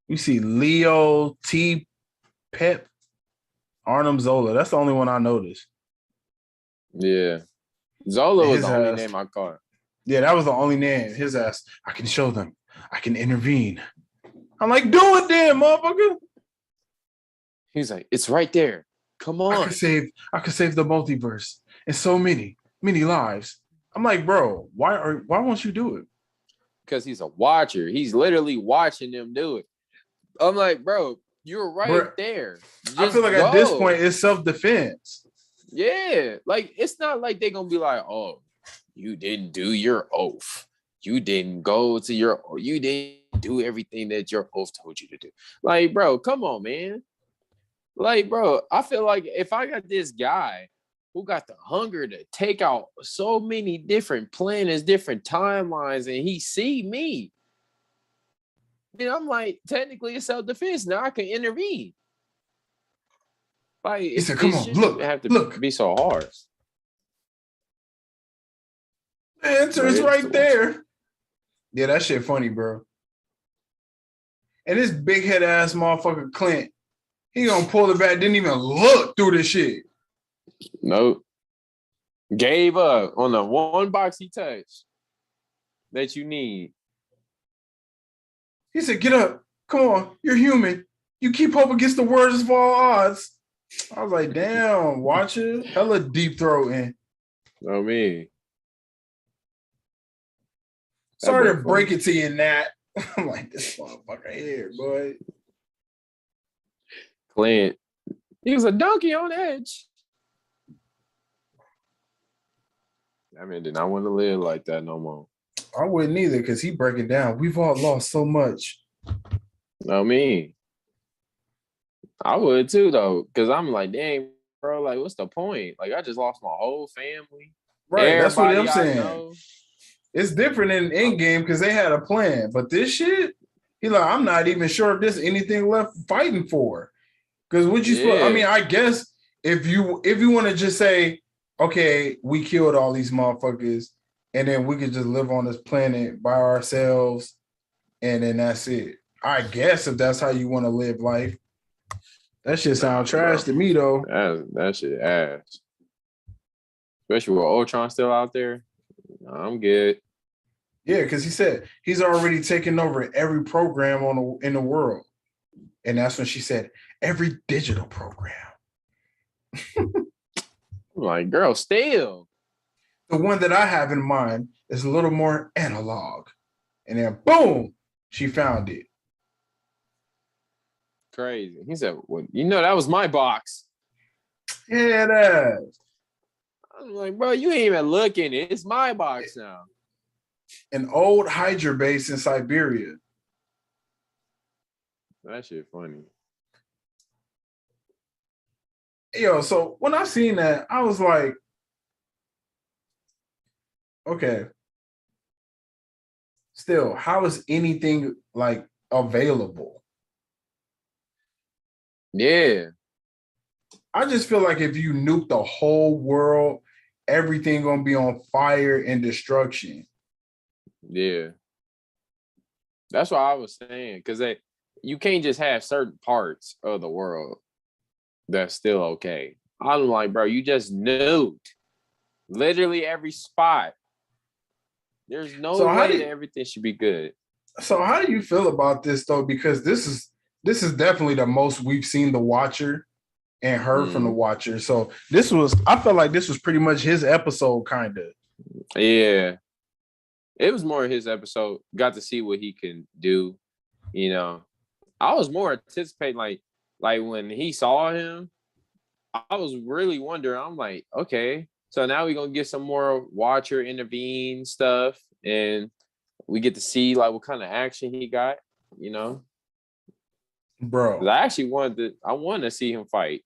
We see Leo T. Pep, Arnim Zola. That's the only one I noticed. Yeah. Zola was the only name I caught. Yeah, that was the only name. His ass, I can show them. I can intervene. I'm like, do it then, motherfucker. He's like, it's right there. Come on. I could save the multiverse and so many lives. I'm like, bro, why won't you do it? Because he's a watcher. He's literally watching them do it. I'm like, bro, you're right there. Just I feel like at this point it's self-defense. Yeah. Like, it's not like they're going to be like, oh, you didn't do your oath. You didn't you didn't do everything that your oath told you to do. Like, bro, come on, man. Like, bro, I feel like if I got this guy who got the hunger to take out so many different planets, different timelines, and he see me, then I'm like, technically it's self-defense. Now I can intervene. Like, he said, come on, look. Be so hard. The answer is right there. Yeah, that shit funny, bro. And this big head ass motherfucker Clint, he gonna pull it back, didn't even look through the shit. Nope. Gave up on the one box he touched that you need. He said, get up. Come on. You're human. You keep hope against the worst of all odds. I was like, damn, watch it. Hella deep throating. Oh, me. Sorry to break it to you, Nat. I'm like, this motherfucker here, boy. Clint. He was a donkey on edge. I mean, did not want to live like that no more. I wouldn't either, because he break it down. We've all lost so much. No, me. I would too, though, because I'm like, dang, bro, like, what's the point? Like, I just lost my whole family. Right, that's what I'm saying. It's different in Endgame because they had a plan, but this shit, he like, I'm not even sure if there's anything left fighting for. Because would you? I mean, I guess if you want to just say, okay, we killed all these motherfuckers, and then we could just live on this planet by ourselves, and then that's it. I guess if that's how you want to live life. That shit sound trash to me though. That shit ass. Especially with Ultron still out there. I'm good. Yeah, because he said he's already taken over every program in the world. And that's when she said, every digital program. I'm like, girl, still. The one that I have in mind is a little more analog. And then boom, she found it. Crazy. He said, well, that was my box. Yeah, that. I'm like, bro, you ain't even looking. It's my box now. An old Hydra base in Siberia. That shit funny. Yo, so when I seen that, I was like, okay. Still, how is anything like available? Yeah. I just feel like if you nuke the whole world, everything gonna be on fire and destruction. Yeah. That's what I was saying. Because you can't just have certain parts of the world that's still okay. I'm like, bro, you just nuked literally every spot. There's no way that everything should be good. So how do you feel about this though? Because this is definitely the most we've seen the Watcher and heard from the Watcher. So I felt like this was pretty much his episode, kind of. Yeah. It was more his episode. Got to see what he can do. I was more anticipating like when he saw him, I was really wondering. I'm like, okay, so now we're gonna get some more Watcher intervene stuff, and we get to see like what kind of action he got. Bro, I actually wanted to see him fight.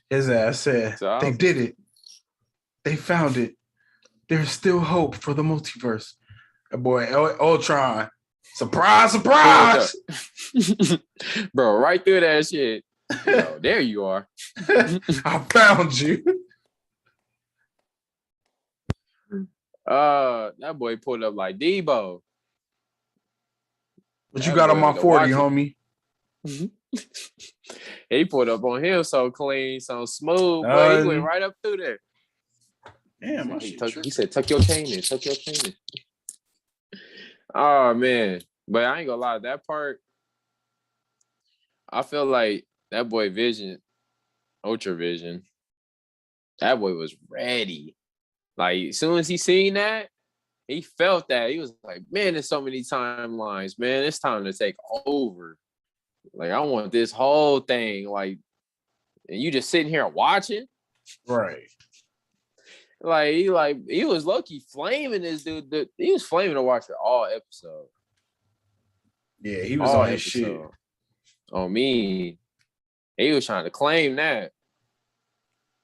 His ass said, they did it. They found it. There's still hope for the multiverse. Boy, Ultron. Surprise, surprise. Bro, right through that shit. There you are. I found you. That boy pulled up like Debo. But you got on my 40, homie. He pulled up on him so clean, so smooth, but he went right up through there. Damn, he said, tuck your chain in, tuck your chain in. Oh, man. But I ain't gonna lie, that part, I feel like that boy Vision, Ultra Vision, that boy was ready. Like, as soon as he seen that, he felt that. He was like, man, there's so many timelines, man. It's time to take over. Like, I want this whole thing. Like, and you just sitting here watching? Right. He was low-key flaming this dude. He was flaming to watch it all episode. Yeah, he was on his shit. On me. He was trying to claim that.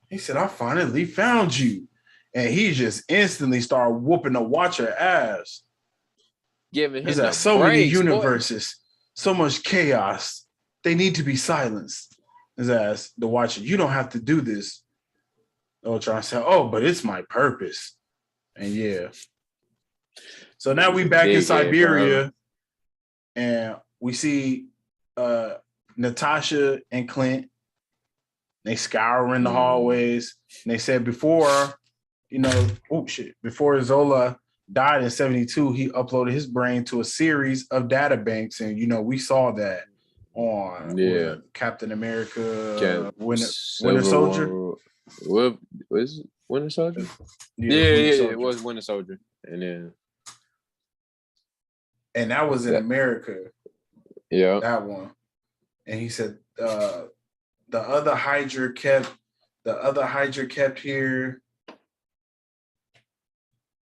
He said, I finally found you. And he just instantly started whooping the Watcher ass. Giving him There's so many universes, so much chaos. They need to be silenced. His ass, the Watcher, you don't have to do this. Ultron said, oh, but it's my purpose. And yeah. So now we back in Siberia and we see Natasha and Clint. They scouring the hallways. And they said before Zola died in 72, he uploaded his brain to a series of data banks. And, we saw that on Captain America, Winter Soldier. What was Winter Soldier? Yeah, it was Winter Soldier. And that was in America. Yeah. That one. And he said the other Hydra kept here.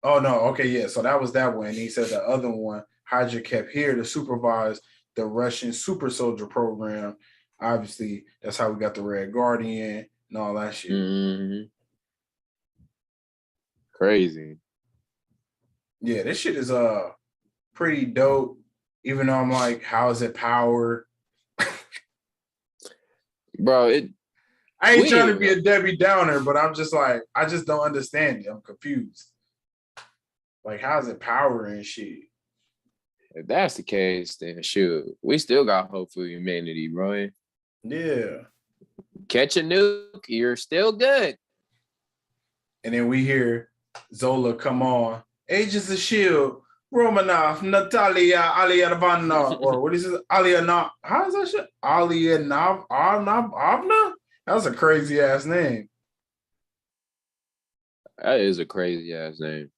Oh no, okay, yeah. So that was that one. And he said the other one, Hydra kept here to supervise the Russian super soldier program. Obviously, that's how we got the Red Guardian and all that shit. Mm-hmm. Crazy. Yeah, this shit is pretty dope. Even though I'm like, how is it powered? Bro, I ain't trying to be a Debbie Downer, but I'm just like, I just don't understand it. I'm confused. Like, how's it powered and shit? If that's the case, then shoot, we still got hope for humanity, bro. Yeah. Catch a nuke, you're still good. And then we hear Zola come on. Agents of Shield, Romanov, Natalia Alievana, or what is it? Aliana? How is that shit? Alianavna? That's a crazy ass name. That is a crazy ass name.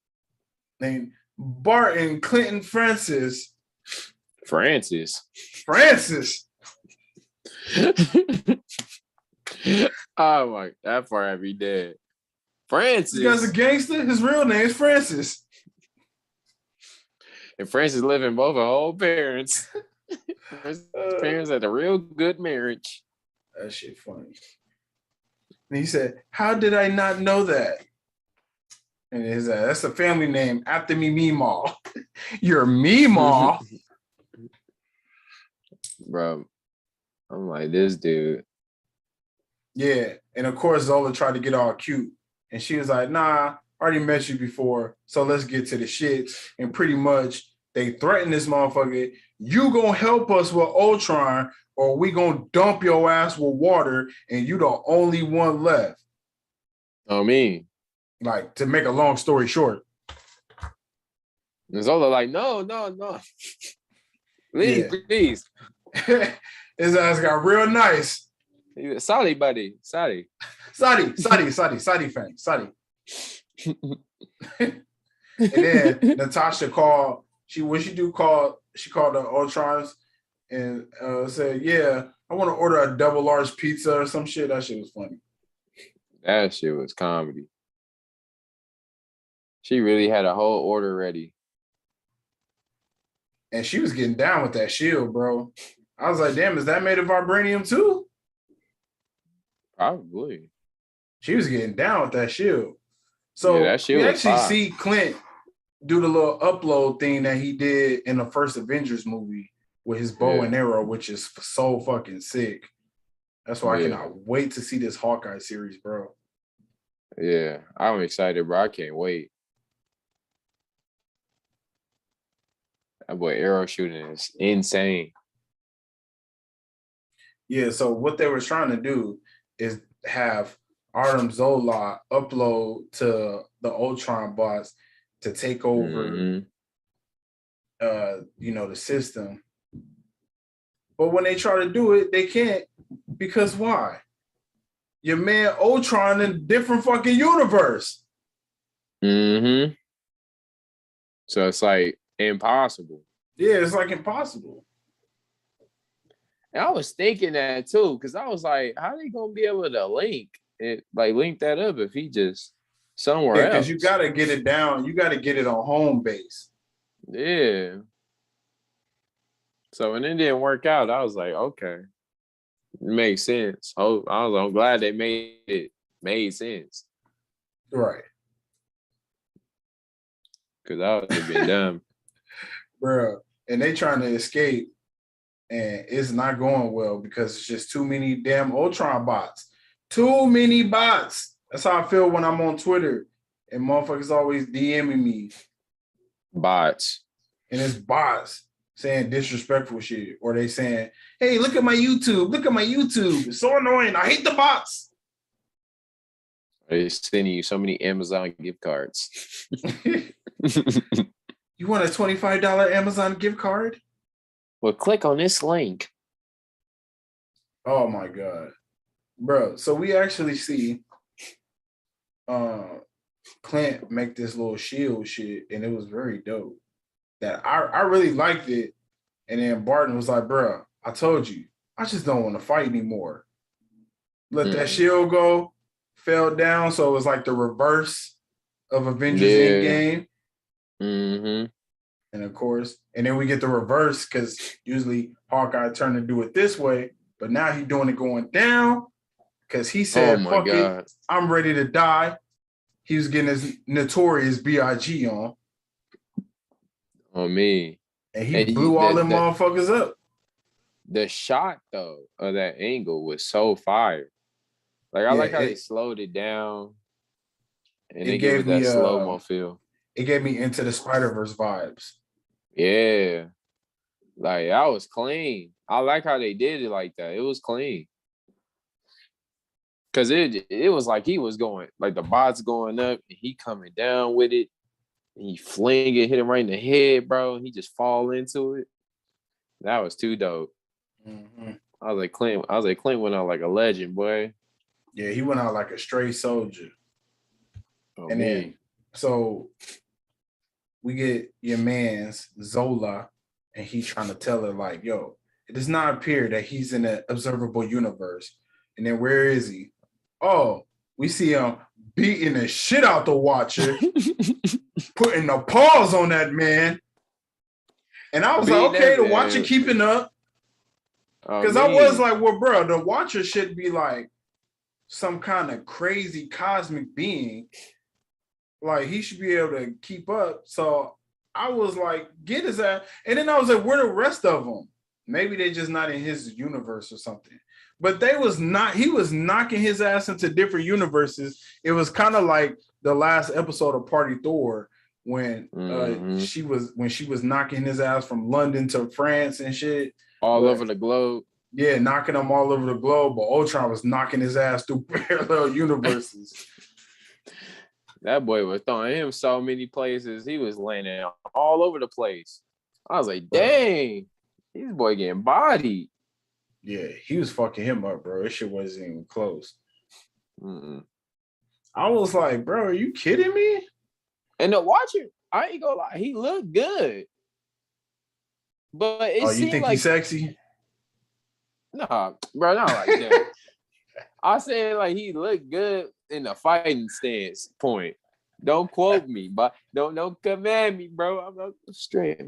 Named Barton Clinton Francis. Francis. Oh my, that part I'd be dead. Francis. This guy's a gangster. His real name is Francis. And Francis living both her old parents. His parents had a real good marriage. That shit funny. And he said, "How did I not know that?" And that's a family name after me, Meemaw. You're Meemaw. Bro, I'm like, this dude. Yeah. And of course, Zola tried to get all cute. And she was like, nah, I already met you before. So let's get to the shits. And pretty much they threatened this motherfucker. You gonna help us with Ultron, or we gonna dump your ass with water, and you the only one left. Oh, me. Like, to make a long story short. And Zola like, no. Please. His ass got real nice. Sorry, buddy. Sorry. Sadi fan. Sadi. And then Natasha called. She called the Ultrons and said, "Yeah, I want to order a double large pizza or some shit." That shit was funny. That shit was comedy. She really had a whole order ready. And she was getting down with that shield, bro. I was like, damn, is that made of vibranium too? Probably. She was getting down with that shield. So yeah, that shield we actually fire. see Clint do the little upload thing that he did in the first Avengers movie with his bow and arrow, which is so fucking sick. That's why I cannot wait to see this Hawkeye series, bro. Yeah, I'm excited, bro. I can't wait. That boy arrow shooting is insane. Yeah, so what they were trying to do is have Artem Zola upload to the Ultron bots to take over the system. But when they try to do it, they can't, because why? Your man Ultron in a different fucking universe. So it's like impossible. Yeah, it's like impossible. And I was thinking that too, because I was like, how are they gonna be able to link that up if he just somewhere else? Because you gotta get it down, you gotta get it on home base. Yeah. So when it didn't work out, I was like, okay. It makes sense. I'm glad they made sense. Right. Because I would have been dumb. Bro. And they trying to escape, and it's not going well because it's just too many damn Ultron bots. Too many bots. That's how I feel when I'm on Twitter and motherfuckers always DMing me. Bots. And it's bots saying disrespectful shit. Or they saying, hey, look at my YouTube. Look at my YouTube. It's so annoying. I hate the bots. They're sending you so many Amazon gift cards. You want a $25 Amazon gift card? Well, click on this link. Oh my God. Bro, so we actually see Clint make this little shield shit, and it was very dope. That I really liked it. And then Barton was like, bro, I told you, I just don't want to fight anymore. Let that shield go, fell down. So it was like the reverse of Avengers Endgame. And of course, and then we get the reverse because usually Hawkeye turned to do it this way, but now he's doing it going down because he said, fuck it, I'm ready to die. He was getting his notorious B.I.G. on. Oh, me. And he blew all them motherfuckers up. The shot, though, of that angle was so fire. Like, I like how they slowed it down. And they gave it that slow-mo feel. It gave me Into the Spider-Verse vibes. Yeah. Like, that was clean. I like how they did it like that. It was clean. Cause it was like he was going, like the bots going up and he coming down with it. And he fling it, hit him right in the head, bro. And he just fall into it. That was too dope. Mm-hmm. I was like Clint went out like a legend, boy. Yeah, he went out like a straight soldier. Oh, And then so we get your man's Zola, and he trying to tell her, like, yo, it does not appear that he's in an observable universe. And then where is he? Oh, we see him beating the shit out the Watcher, putting the paws on that man. And I was like, okay, the Watcher keeping up. Because I was like, well, bro, the Watcher should be like some kind of crazy cosmic being. Like, he should be able to keep up. So I was like, get his ass. And then I was like, where the rest of them? Maybe they're just not in his universe or something. But he was knocking his ass into different universes. It was kind of like the last episode of Party Thor when she was knocking his ass from London to France and shit. All over the globe. Yeah, knocking him all over the globe. But Ultron was knocking his ass through parallel universes. That boy was throwing him so many places. He was landing all over the place. I was like, dang, this boy getting bodied. Yeah, he was fucking him up, bro. This shit wasn't even close. Mm-mm. I was like, bro, are you kidding me? And the Watcher, I ain't gonna lie, he looked good. But it you think he's sexy? Nah, bro, not like that. I said like he looked good in the fighting stance point. Don't quote me, but don't command me, bro. I'm straight.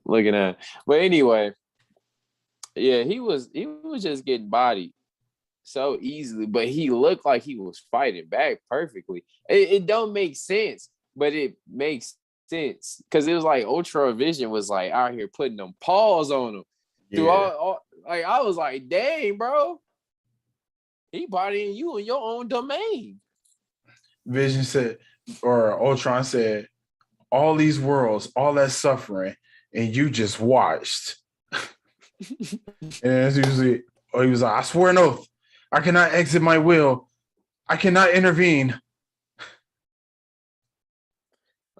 Looking at it. But anyway, yeah, he was just getting bodied so easily, but he looked like he was fighting back perfectly. It don't make sense, but it makes sense because it was like Ultra Vision was like out here putting them paws on him. Yeah. Through all like I was like, dang, bro, he bodying you in your own domain. Vision said, or Ultron said, all these worlds, all that suffering, and you just watched. And he was like, I swear an oath, I cannot exit my will. I cannot intervene.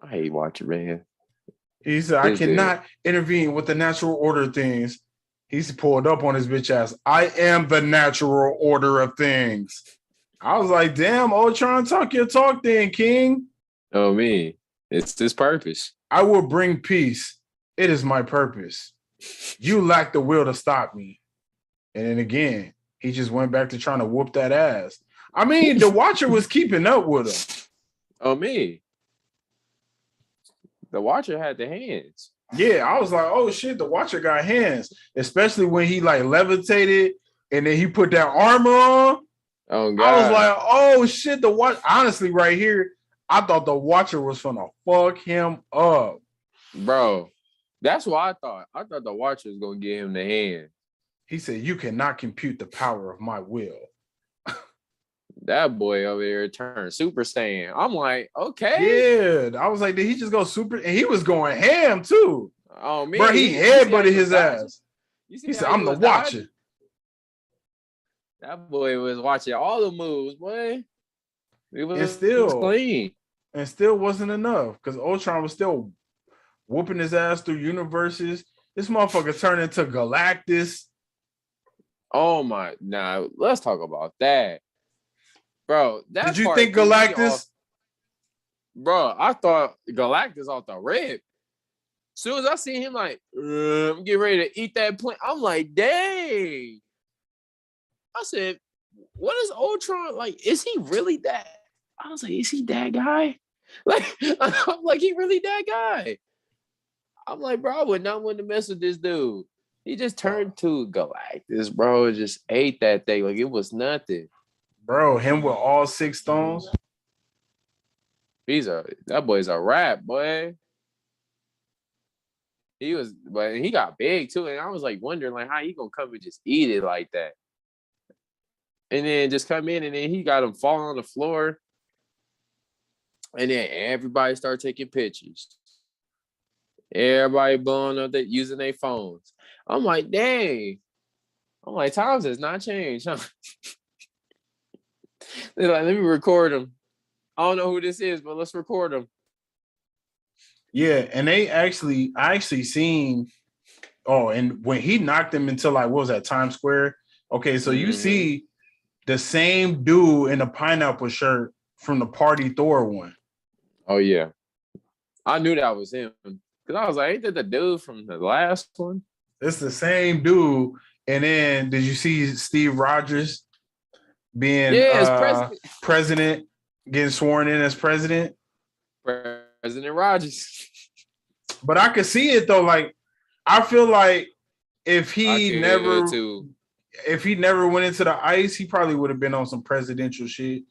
I hate watching, man. He said, I cannot intervene with the natural order of things. He's pulled up on his bitch ass. I am the natural order of things. I was like, damn, Ultron, talk your talk then, King. Oh, me. It's his purpose. I will bring peace. It is my purpose. You lack the will to stop me. And then again, he just went back to trying to whoop that ass. I mean, the Watcher was keeping up with him. Oh, me. The Watcher had the hands. Yeah, I was like, oh shit, the Watcher got hands. Especially when he like levitated and then he put that armor on. Oh, God. I was like, oh shit, the Watcher. Honestly, right here, I thought the Watcher was gonna fuck him up. Bro, that's what I thought. I thought the Watcher was gonna get him the hand. He said, you cannot compute the power of my will. That boy over there turned Super Saiyan. I'm like, okay. Yeah. I was like, did he just go super? And he was going ham too. Oh, man. Bro, he headbutted his ass. He said, I'm the Watcher. Dodging? That boy was watching all the moves, boy. It was clean. And still wasn't enough because Ultron was still whooping his ass through universes. This motherfucker turned into Galactus. Oh my, nah, let's talk about that. Bro, did you think Galactus? Bro, I thought Galactus off the rip. Soon as I see him, like, I'm getting ready to eat that plane. I'm like, dang. I said, what is Ultron? Like, is he really that? I was like, is he that guy? Like, I'm like, he really that guy? I'm like, bro, I would not want to mess with this dude. He just turned to Galactus, bro. Just ate that thing like it was nothing. Bro, him with all 6 stones. That boy's a rat, boy. But he got big too, and I was like wondering like how he gonna come and just eat it like that, and then just come in, and then he got him falling on the floor, and then everybody started taking pictures. Everybody blowing up that using their phones. I'm like, dang. I'm like, times has not changed, huh? They're like, let me record him. I don't know who this is, but let's record him. Yeah, and I actually seen. Oh, and when he knocked him into like what was that, Times Square? Okay, so you see the same dude in a pineapple shirt from the Party Thor one. Oh yeah, I knew that was him because I was like, ain't that the dude from the last one? It's the same dude. And then did you see Steve Rogers being Yeah, it's president, getting sworn in as president? President Rogers. But I could see it though. Like I feel like if I he could never too. if he never went into the ice, he probably would have been on some presidential shit,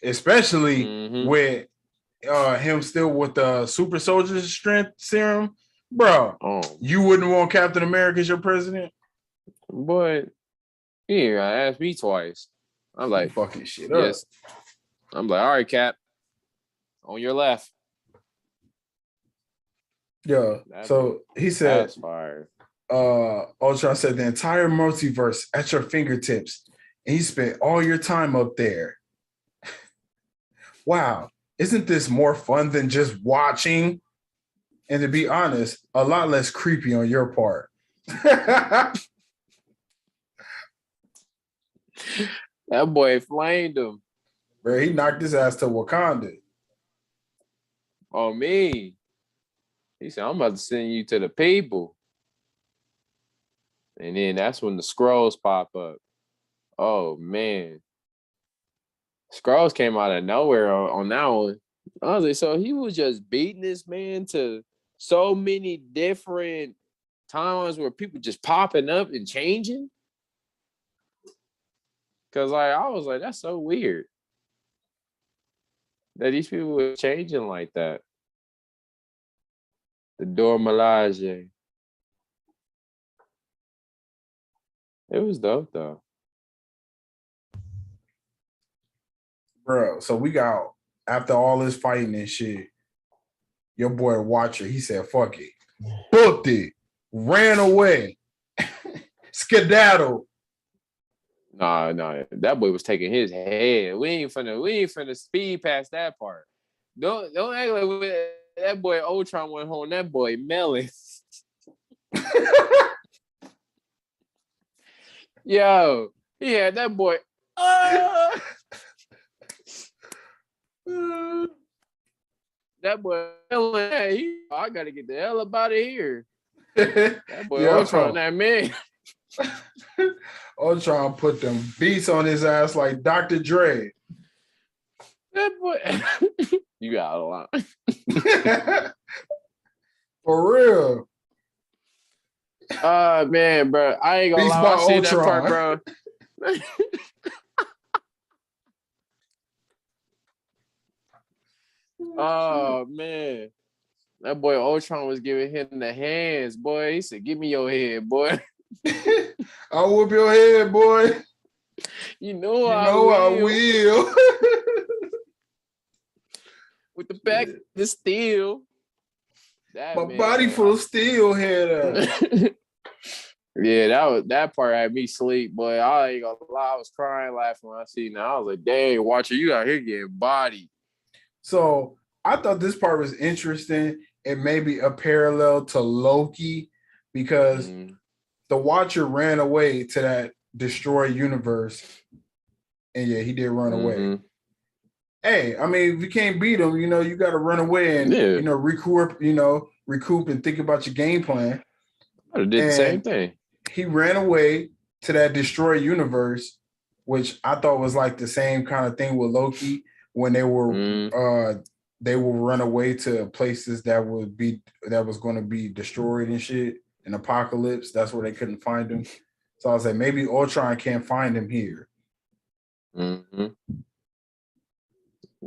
especially with him still with the super soldier strength serum. Bro, you wouldn't want Captain America as your president? Boy, yeah, asked me twice. I'm like, fucking shit yes. up. I'm like, all right, Cap, on your left. Yeah. So he said, Ultron said the entire multiverse at your fingertips, and he spent all your time up there. Wow, isn't this more fun than just watching? And to be honest, a lot less creepy on your part. That boy flamed him. Bro, he knocked his ass to Wakanda. Oh, me. He said, I'm about to send you to the people. And then that's when the scrolls pop up. Oh, man. Scrolls came out of nowhere on that one. I was like, so he was just beating this man to so many different times where people just popping up and changing. Because like I was like, that's so weird that these people were changing like that. The Dora Milaje. It was dope though. Bro, so we got, after all this fighting and shit, your boy Watcher, he said, fuck it. Booked it. Ran away. Skedaddle. Nah, that boy was taking his head. We ain't finna speed past that part. Don't act like that boy Ultron went home. That boy melon. Yo, he had that boy. That boy, hey, I gotta get the hell up out of here. That boy Ultron, that man. Ultron put them beats on his ass like Dr. Dre. That boy, you got a lot. For real. Man, bro, I ain't gonna lie. I seen that part, bro. Oh man, that boy Ultron was giving him the hands, boy. He said, "Give me your head, boy." I'll whoop your head, boy. You know I will. With the back, the steel. My body full of steel head. Yeah, that part had me sleep, boy. I ain't gonna lie, I was crying, laughing when I seen that. I was like, "Dang, Watcher, you out here getting bodied." So I thought this part was interesting. It may be a parallel to Loki because the Watcher ran away to that destroyed universe, and yeah, he did run away. Hey, I mean, if you can't beat him, you got to run away and recoup and think about your game plan. I did the same thing. He ran away to that destroyed universe, which I thought was like the same kind of thing with Loki when they will run away to places that was going to be destroyed and shit, an apocalypse. That's where they couldn't find him. So I was like, maybe Ultron can't find him here.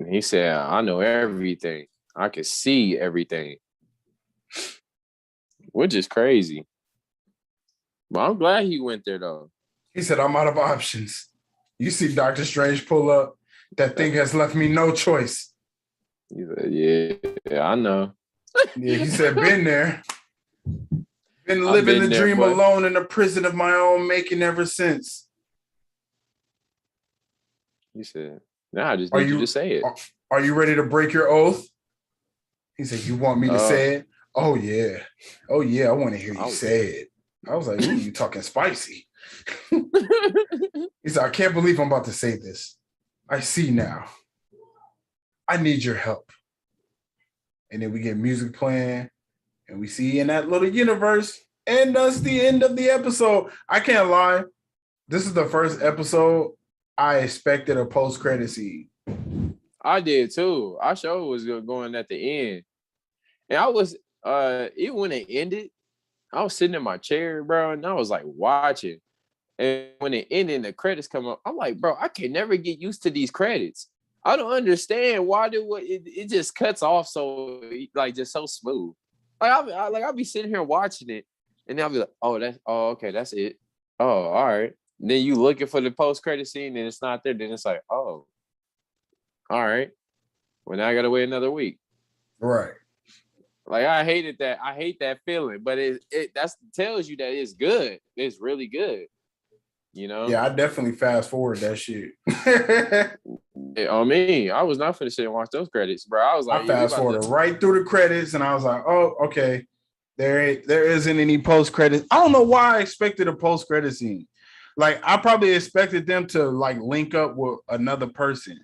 He said, I know everything. I can see everything. Which is crazy. But I'm glad he went there, though. He said, I'm out of options. You see Doctor Strange pull up. That thing has left me no choice. He said, yeah, I know. Yeah, he said, been there. Been living the dream alone in a prison of my own making ever since. He said, Now I just Are need you you to say it. are you ready to break your oath? He said, "You want me to say it?" Oh yeah, I want to hear you say it. I was like, "Ooh, you talking spicy?" He said, "I can't believe I'm about to say this. I see now. I need your help." And then we get music playing, and we see in that little universe, and that's the end of the episode. I can't lie. This is the first episode I expected a post-credit scene. I did too. I sure was going at the end. And I was even when it ended, I was sitting in my chair, bro, and I was like watching. And when it ended and the credits come up, I'm like, bro, I can never get used to these credits. I don't understand why it just cuts off so like just so smooth. Like I'll be sitting here watching it, and I'll be like, okay, that's it. Oh, all right. Then you looking for the post credit scene and it's not there. Then it's like, oh, all right. Well, now I gotta wait another week. Right. Like I hated that. I hate that feeling, but it that's tells you that it's good. It's really good. You know? Yeah, I definitely fast forward that shit. I mean, I was not finna sit and watch those credits, bro. I was like, I fast forwarded right through the credits, and I was like, "Oh, okay." There isn't any post credits. I don't know why I expected a post credit scene. Like I probably expected them to like link up with another person.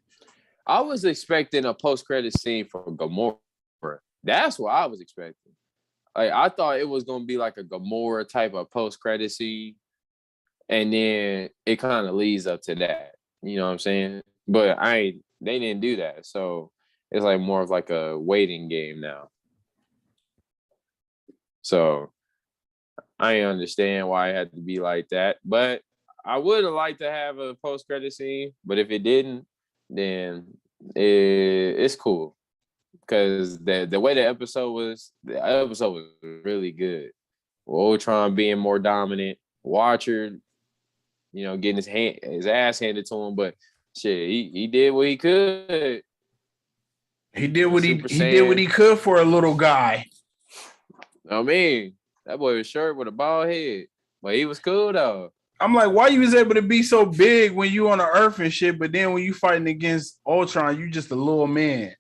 I was expecting a post credit scene for Gamora. That's what I was expecting. Like I thought it was gonna be like a Gamora type of post credit scene, and then it kind of leads up to that. You know what I'm saying? But they didn't do that. So it's like more of like a waiting game now. So I understand why it had to be like that. But I would have liked to have a post credit scene. But if it didn't, then it's cool. Because the way the episode was really good. Ultron being more dominant, Watcher, getting his ass handed to him, but shit, he did what he could. He did what he did what he could for a little guy. I mean, that boy was short with a bald head, but he was cool though. I'm like, why you was able to be so big when you on the earth and shit, but then when you fighting against Ultron, you just a little man.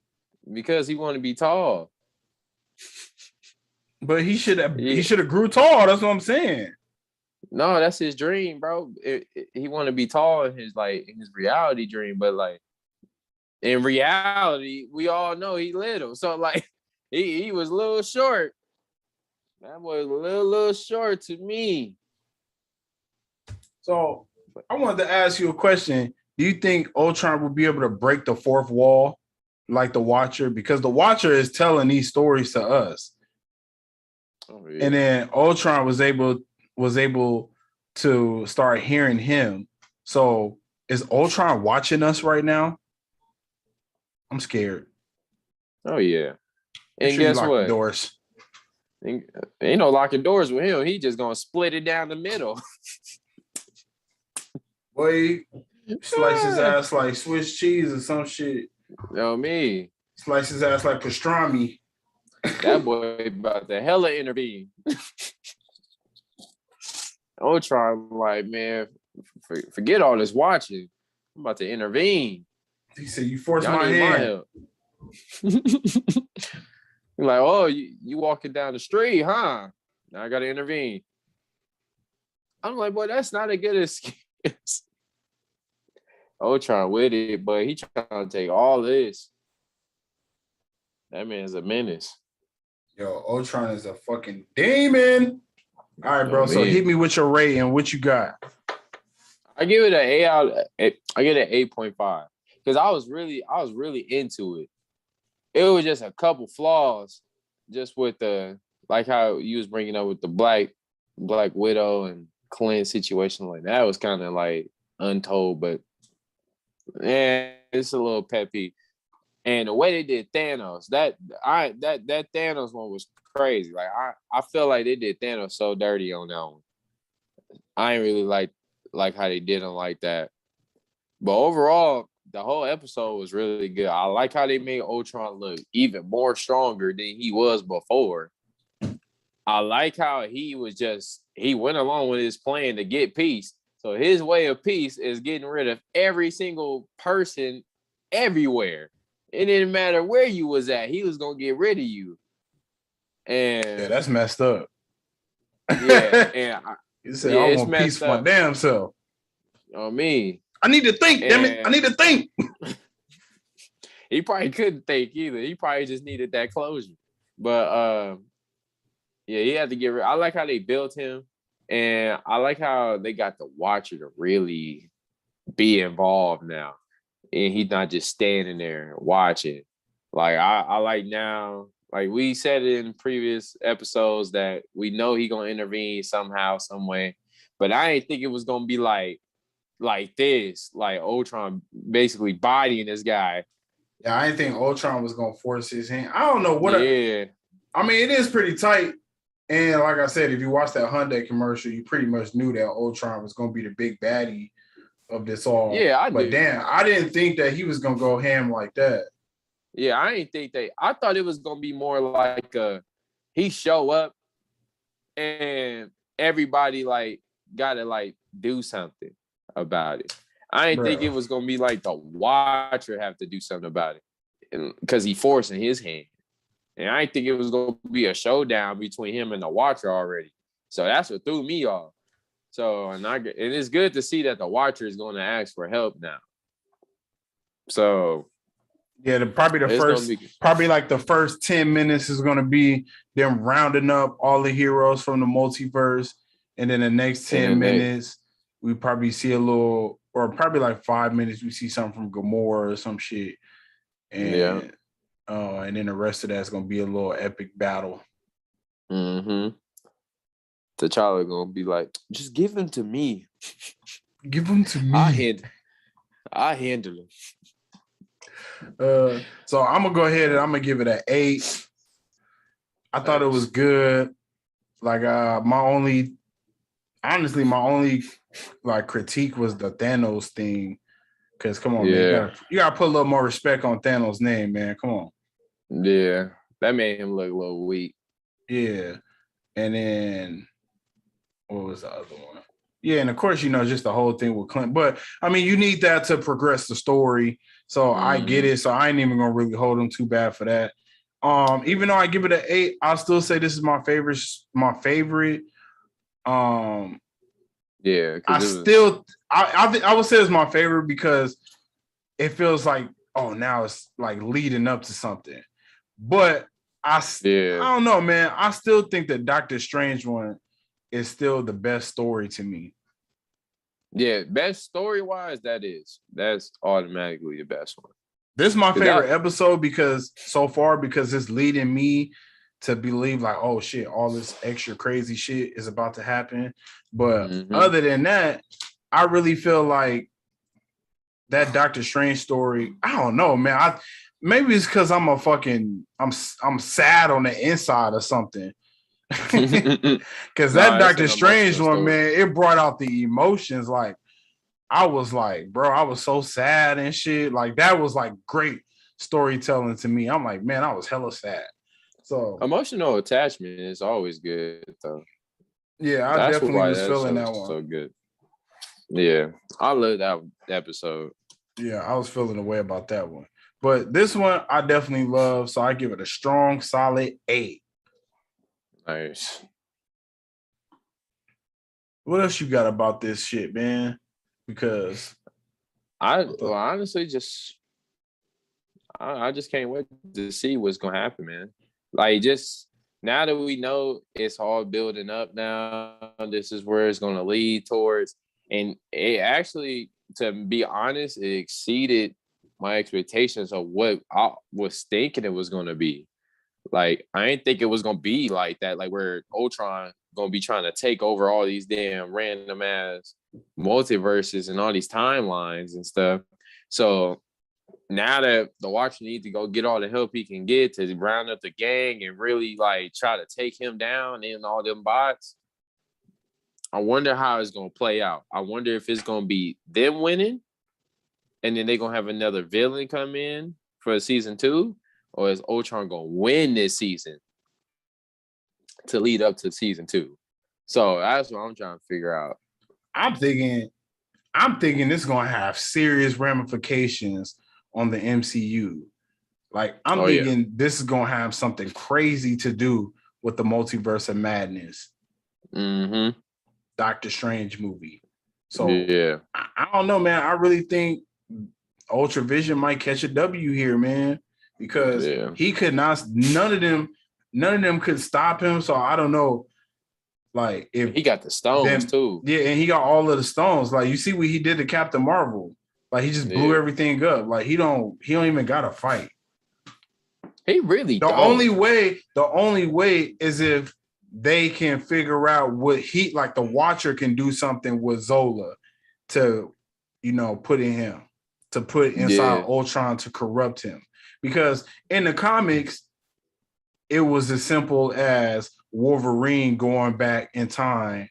Because he wanted to be tall. But he should have grew tall. That's what I'm saying. No, that's his dream, bro. He want to be tall in his reality dream, but like in reality, we all know he little. So like he was a little short. That was a little short to me. So I wanted to ask you a question. Do you think Ultron will be able to break the fourth wall like the Watcher? Because the Watcher is telling these stories to us. Oh, yeah. And then Ultron was able to start hearing him. So is Ultron watching us right now? I'm scared. Oh yeah. And guess what? Doors. Ain't no locking doors with him. He just gonna split it down the middle. Boy, slice his ass like Swiss cheese or some shit. You know me. Slice his ass like pastrami. That boy about to hella intervene. Ultron, like, man, forget all this watching. I'm about to intervene. He said, "You forced my hand." You're like, oh, you walking down the street, huh? Now I gotta intervene. I'm like, boy, that's not a good excuse. Ultron with it, but he trying to take all this. That man's a menace. Yo, Ultron is a fucking demon. All right, bro. So hit me with your rating. What you got? I give it I get an 8.5 because I was really into it. It was just a couple flaws, just with the like how you was bringing up with the Black Widow and Clint situation like that was kind of like untold, but it's a little pet peeve. And the way they did Thanos, that Thanos one was crazy. Like I feel like they did Thanos so dirty on that one. I ain't really like how they did him like that. But overall, the whole episode was really good. I like how they made Ultron look even more stronger than he was before. I like how he went along with his plan to get peace. So his way of peace is getting rid of every single person everywhere. It didn't matter where you was at. He was gonna get rid of you. And Yeah, that's messed up. yeah, and You said I it's want peace messed for my up. damn self. On me. I need to think, damn it. I need to think. He probably couldn't think either. He probably just needed that closure. But yeah, he had to get rid. I like how they built him, and I like how they got the Watcher to really be involved now, and he's not just standing there watching. Like I like now, like we said in previous episodes that we know he gonna intervene somehow, some way, but I didn't think it was gonna be like this, like Ultron basically bodying this guy. Yeah, I didn't think Ultron was gonna force his hand. I don't know what. Yeah, I mean, it is pretty tight. And like I said, if you watch that Hyundai commercial, you pretty much knew that Ultron was gonna be the big baddie of this all. yeah, I But do. damn, I didn't think that he was gonna go ham like that. Yeah, I didn't think that. I thought it was gonna be more like he show up and everybody like gotta like do something about it. I didn't think it was gonna be like the Watcher have to do something about it, because he forcing his hand. And I didn't think it was gonna be a showdown between him and the Watcher already. So that's what threw me off. So and it's good to see that the Watcher is going to ask for help now. So yeah, probably like the first 10 minutes is gonna be them rounding up all the heroes from the multiverse, and then the next 10 minutes we probably see a little, or probably like 5 minutes we see something from Gamora or some shit, and and then the rest of that's gonna be a little epic battle. Mm-hmm. T'Challa gonna be like, just give him to me. Give him to me. I handle him. So I'm gonna go ahead and I'm gonna give it an 8. I thought it was good. Like my only like critique was the Thanos thing. Cause come on, man, you gotta put a little more respect on Thanos' name, man. Come on. Yeah, that made him look a little weak. Yeah, and then what was the other one? Yeah, and of course, just the whole thing with Clint. But I mean, you need that to progress the story. So I get it. So I ain't even gonna really hold him too bad for that. Even though I give it an 8, I'll still say this is my favorite. Yeah, I would say it's my favorite because it feels like, oh, now it's like leading up to something. But I don't know, man. I still think the Doctor Strange one is still the best story to me. Yeah, best story-wise, that's automatically the best one. This is my favorite episode because it's leading me to believe like, oh shit, all this extra crazy shit is about to happen. But other than that, I really feel like that Doctor Strange story, I don't know, man. Maybe it's because I'm sad on the inside or something. Because that Doctor Strange one, man, it brought out the emotions. Like, I was like, bro, I was so sad and shit. Like, that was like great storytelling to me. I'm like, man, I was hella sad. So emotional attachment is always good, though. Yeah, I definitely was feeling that one. So good. Yeah, I love that episode. Yeah, I was feeling the way about that one. But this one I definitely love, so I give it a strong, solid 8. Nice. What else you got about this shit, man? Because honestly just I just can't wait to see what's gonna happen, man. Like, just now that we know it's all building up now, this is where it's gonna lead towards. And it actually, to be honest, it exceeded my expectations of what I was thinking it was gonna be. Like, I didn't think it was gonna be like that, like where Ultron gonna be trying to take over all these damn random ass multiverses and all these timelines and stuff. So now that the Watcher needs to go get all the help he can get to round up the gang and really like try to take him down and all them bots, I wonder how it's gonna play out. I wonder if it's gonna be them winning and then they're gonna have another villain come in for season 2, or is Ultron gonna win this season to lead up to season 2? So that's what I'm trying to figure out. I'm thinking it's gonna have serious ramifications on the MCU. Like, I'm Oh, yeah. thinking this is gonna have something crazy to do with the multiverse of madness. Mm-hmm. Doctor Strange movie. So Yeah. I don't know, man. I really think Ultra Vision might catch a W here, man, because Yeah. he could not. None of them could stop him. So I don't know, like if He got the stones them, too. yeah, and he got all of the stones. Like you see what he did to Captain Marvel. Like he just blew Yeah. everything up. Like he don't even gotta fight. He really The don't. only way is if they can figure out what he like the Watcher can do something with Zola to, put in him, to put inside Yeah. Ultron to corrupt him. Because in the comics, it was as simple as Wolverine going back in time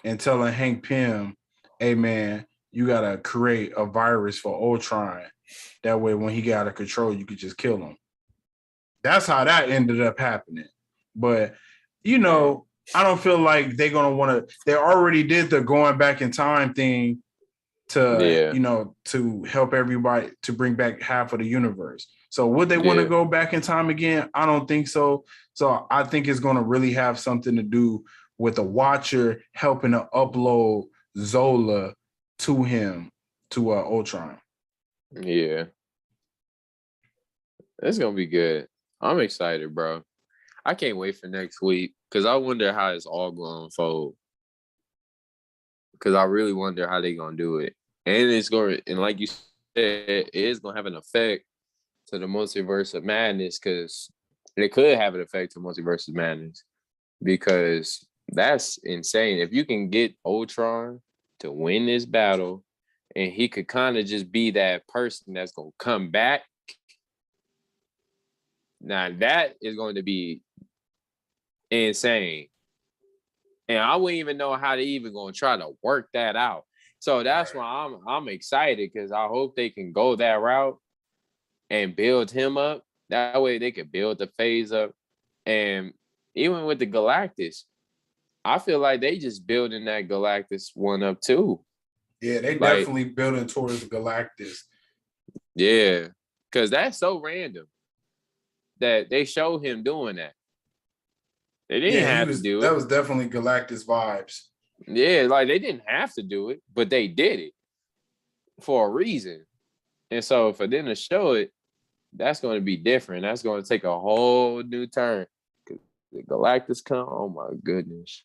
and telling Hank Pym, hey man, you gotta create a virus for Ultron. That way when he got out of control, you could just kill him. That's how that ended up happening. But I don't feel like they're gonna want to. They already did the going back in time thing to Yeah. to help everybody to bring back half of the universe. So would they want to Yeah. go back in time again? I don't think so. So I think it's gonna really have something to do with the Watcher helping to upload Zola to him to Ultron. Yeah. It's gonna be good. I'm excited, bro. I can't wait for next week because I wonder how it's all gonna unfold. Because I really wonder how they gonna do it, and it's going and like you said, it is gonna have an effect to the multiverse of madness because it could have an effect to multiverse of madness because that's insane. If you can get Ultron to win this battle, and he could kind of just be that person that's gonna come back. Now that is going to be insane. And I wouldn't even know how they even gonna try to work that out. So that's why I'm excited because I hope they can go that route and build him up. That way they could build the phase up. And even with the Galactus, I feel like they just building that Galactus one up too. Yeah, they Like, definitely building towards Galactus. yeah, because that's so random that they show him doing that. They didn't Yeah, have to do that it. was definitely Galactus vibes. Yeah, like they didn't have to do it, but they did it for a reason. And so for them to show it, that's going to be different. That's going to take a whole new turn. The Galactus come, oh my goodness.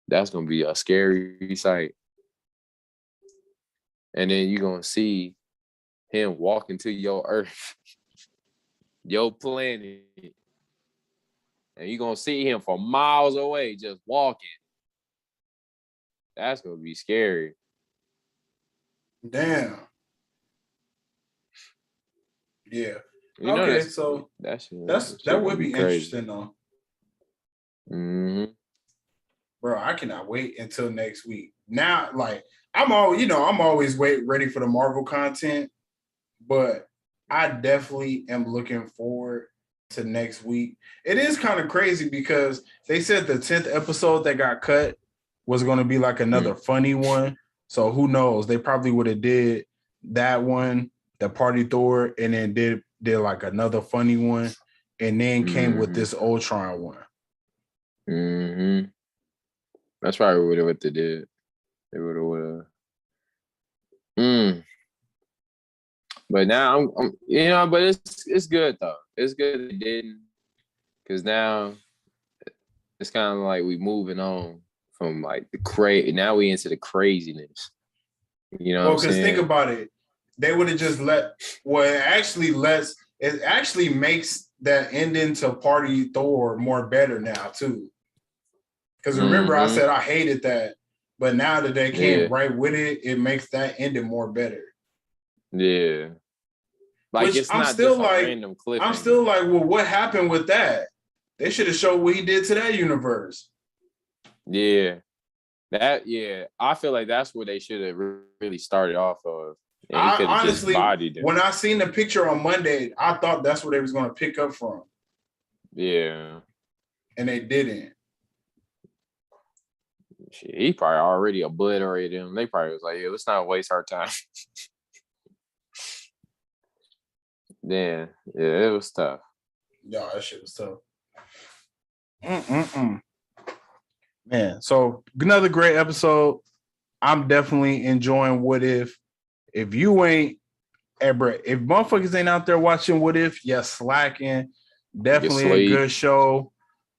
That's going to be a scary sight. And then you're going to see him walk into your Earth, your planet. And you're going to see him from miles away just walking. That's going to be scary. Damn. Yeah. You know, Okay, so that would be interesting though. Mm-hmm. Bro, I cannot wait until next week. Now, like I'm always ready for the Marvel content, but I definitely am looking forward to next week. It is kind of crazy because they said the 10th episode that got cut was going to be like another funny one. So who knows? They probably would have did that one, the Party Thor, and then did like another funny one, and then came with this Ultron one. Mm-hmm. That's probably what they did. They would have. But now I'm but it's good though. It's good they didn't, because now it's kind of like we moving on from like the crazy. Now we into the craziness. You know what I'm Because think saying? about it, they would have just it actually makes that ending to Party Thor more better now too. Because remember, I said I hated that, but now that they came right with it, it makes that ending more better. Yeah. Like, which it's I'm not still just a like, random cliffhanger. I'm still like, well, what happened with that? They should have showed what he did to that universe. Yeah. I feel like that's where they should have really started off of. And he could have just Honestly, bodied it. when I seen the picture on Monday, I thought that's where they was going to pick up from. Yeah. And they didn't. Shit, he probably already obliterated him. They probably was like, yeah, let's not waste our time. Yeah, it was tough. Yo, that shit was tough. Man, so another great episode. I'm definitely enjoying What If. If you ain't, bro, if motherfuckers ain't out there watching What If, yes, slacking. Definitely a good show.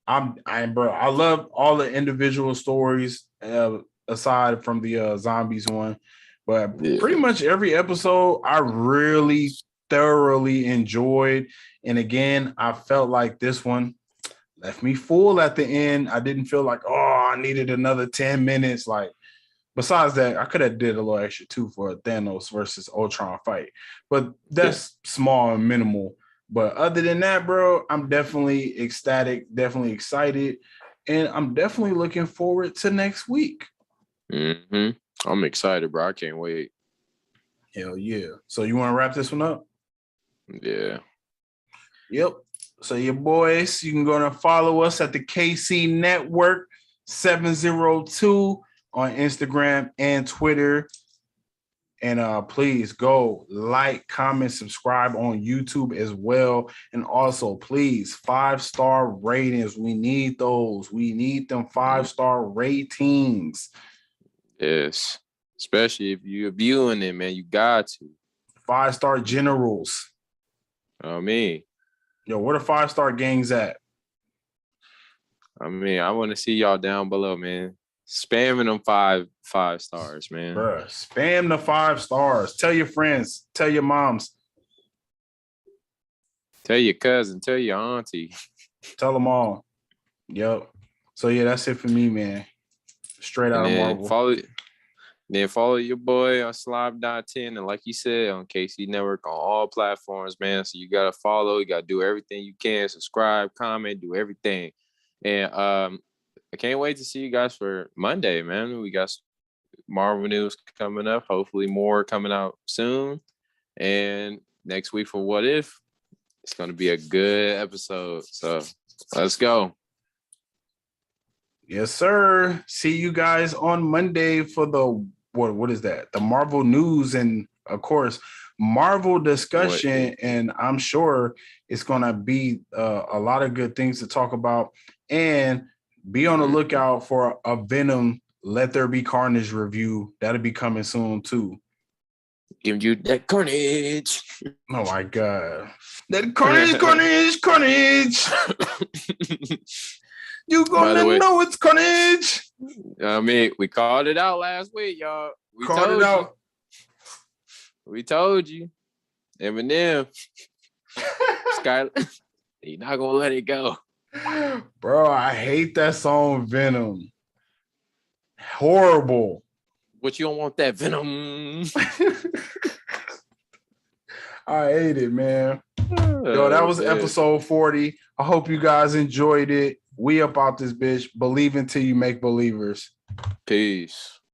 Bro. I love all the individual stories aside from the zombies one, but pretty much every episode I really thoroughly enjoyed. And again, I felt like this one left me full at the end. I didn't feel like, oh, I needed another 10 minutes. Like, besides that, I could have did a little extra too for a Thanos versus Ultron fight, but that's small and minimal. But other than that, bro, I'm definitely ecstatic, definitely excited, and I'm definitely looking forward to next week. I'm excited, bro. I can't wait. Hell yeah. So you want to wrap this one up? Yeah. Yep. So your boys, you can go and follow us at the KC Network 702 on Instagram and Twitter. And please go like, comment, subscribe on YouTube as well. And also, please, 5-star ratings. We need those. We need them 5-star ratings. Yes. Especially if you're viewing it, man. You got to. 5-star generals. I mean. Yo, where the 5-star gangs at? I mean, I want to see y'all down below, man. Spamming them five stars, man. Bruh, spam the 5 stars. Tell your friends. Tell your moms. Tell your cousin. Tell your auntie. Tell them all. Yep. So, yeah, that's it for me, man. Straight out of Marvel. Follow your boy on Slime.10. And like you said, on KC Network on all platforms, man. So you got to follow. You got to do everything you can. Subscribe, comment, do everything. And I can't wait to see you guys for Monday, man. We got Marvel news coming up. Hopefully more coming out soon. And next week for What If, it's going to be a good episode. So let's go. Yes, sir. See you guys on Monday for the, what is that? The Marvel news and, of course, Marvel discussion. And I'm sure it's going to be a lot of good things to talk about. And be on the lookout for a Venom Let There Be Carnage review. That'll be coming soon, too. Give you that carnage. Oh, my God. That carnage. You gonna know it's carnage. I mean, we called it out last week, y'all. We called it out. We told you. Eminem. Skyler. You're not gonna let it go. Bro, I hate that song Venom. Horrible. But you don't want that Venom. I hate it, man. Yo, that was episode 40. I hope you guys enjoyed it. We up out this bitch. Believe until you make believers. Peace.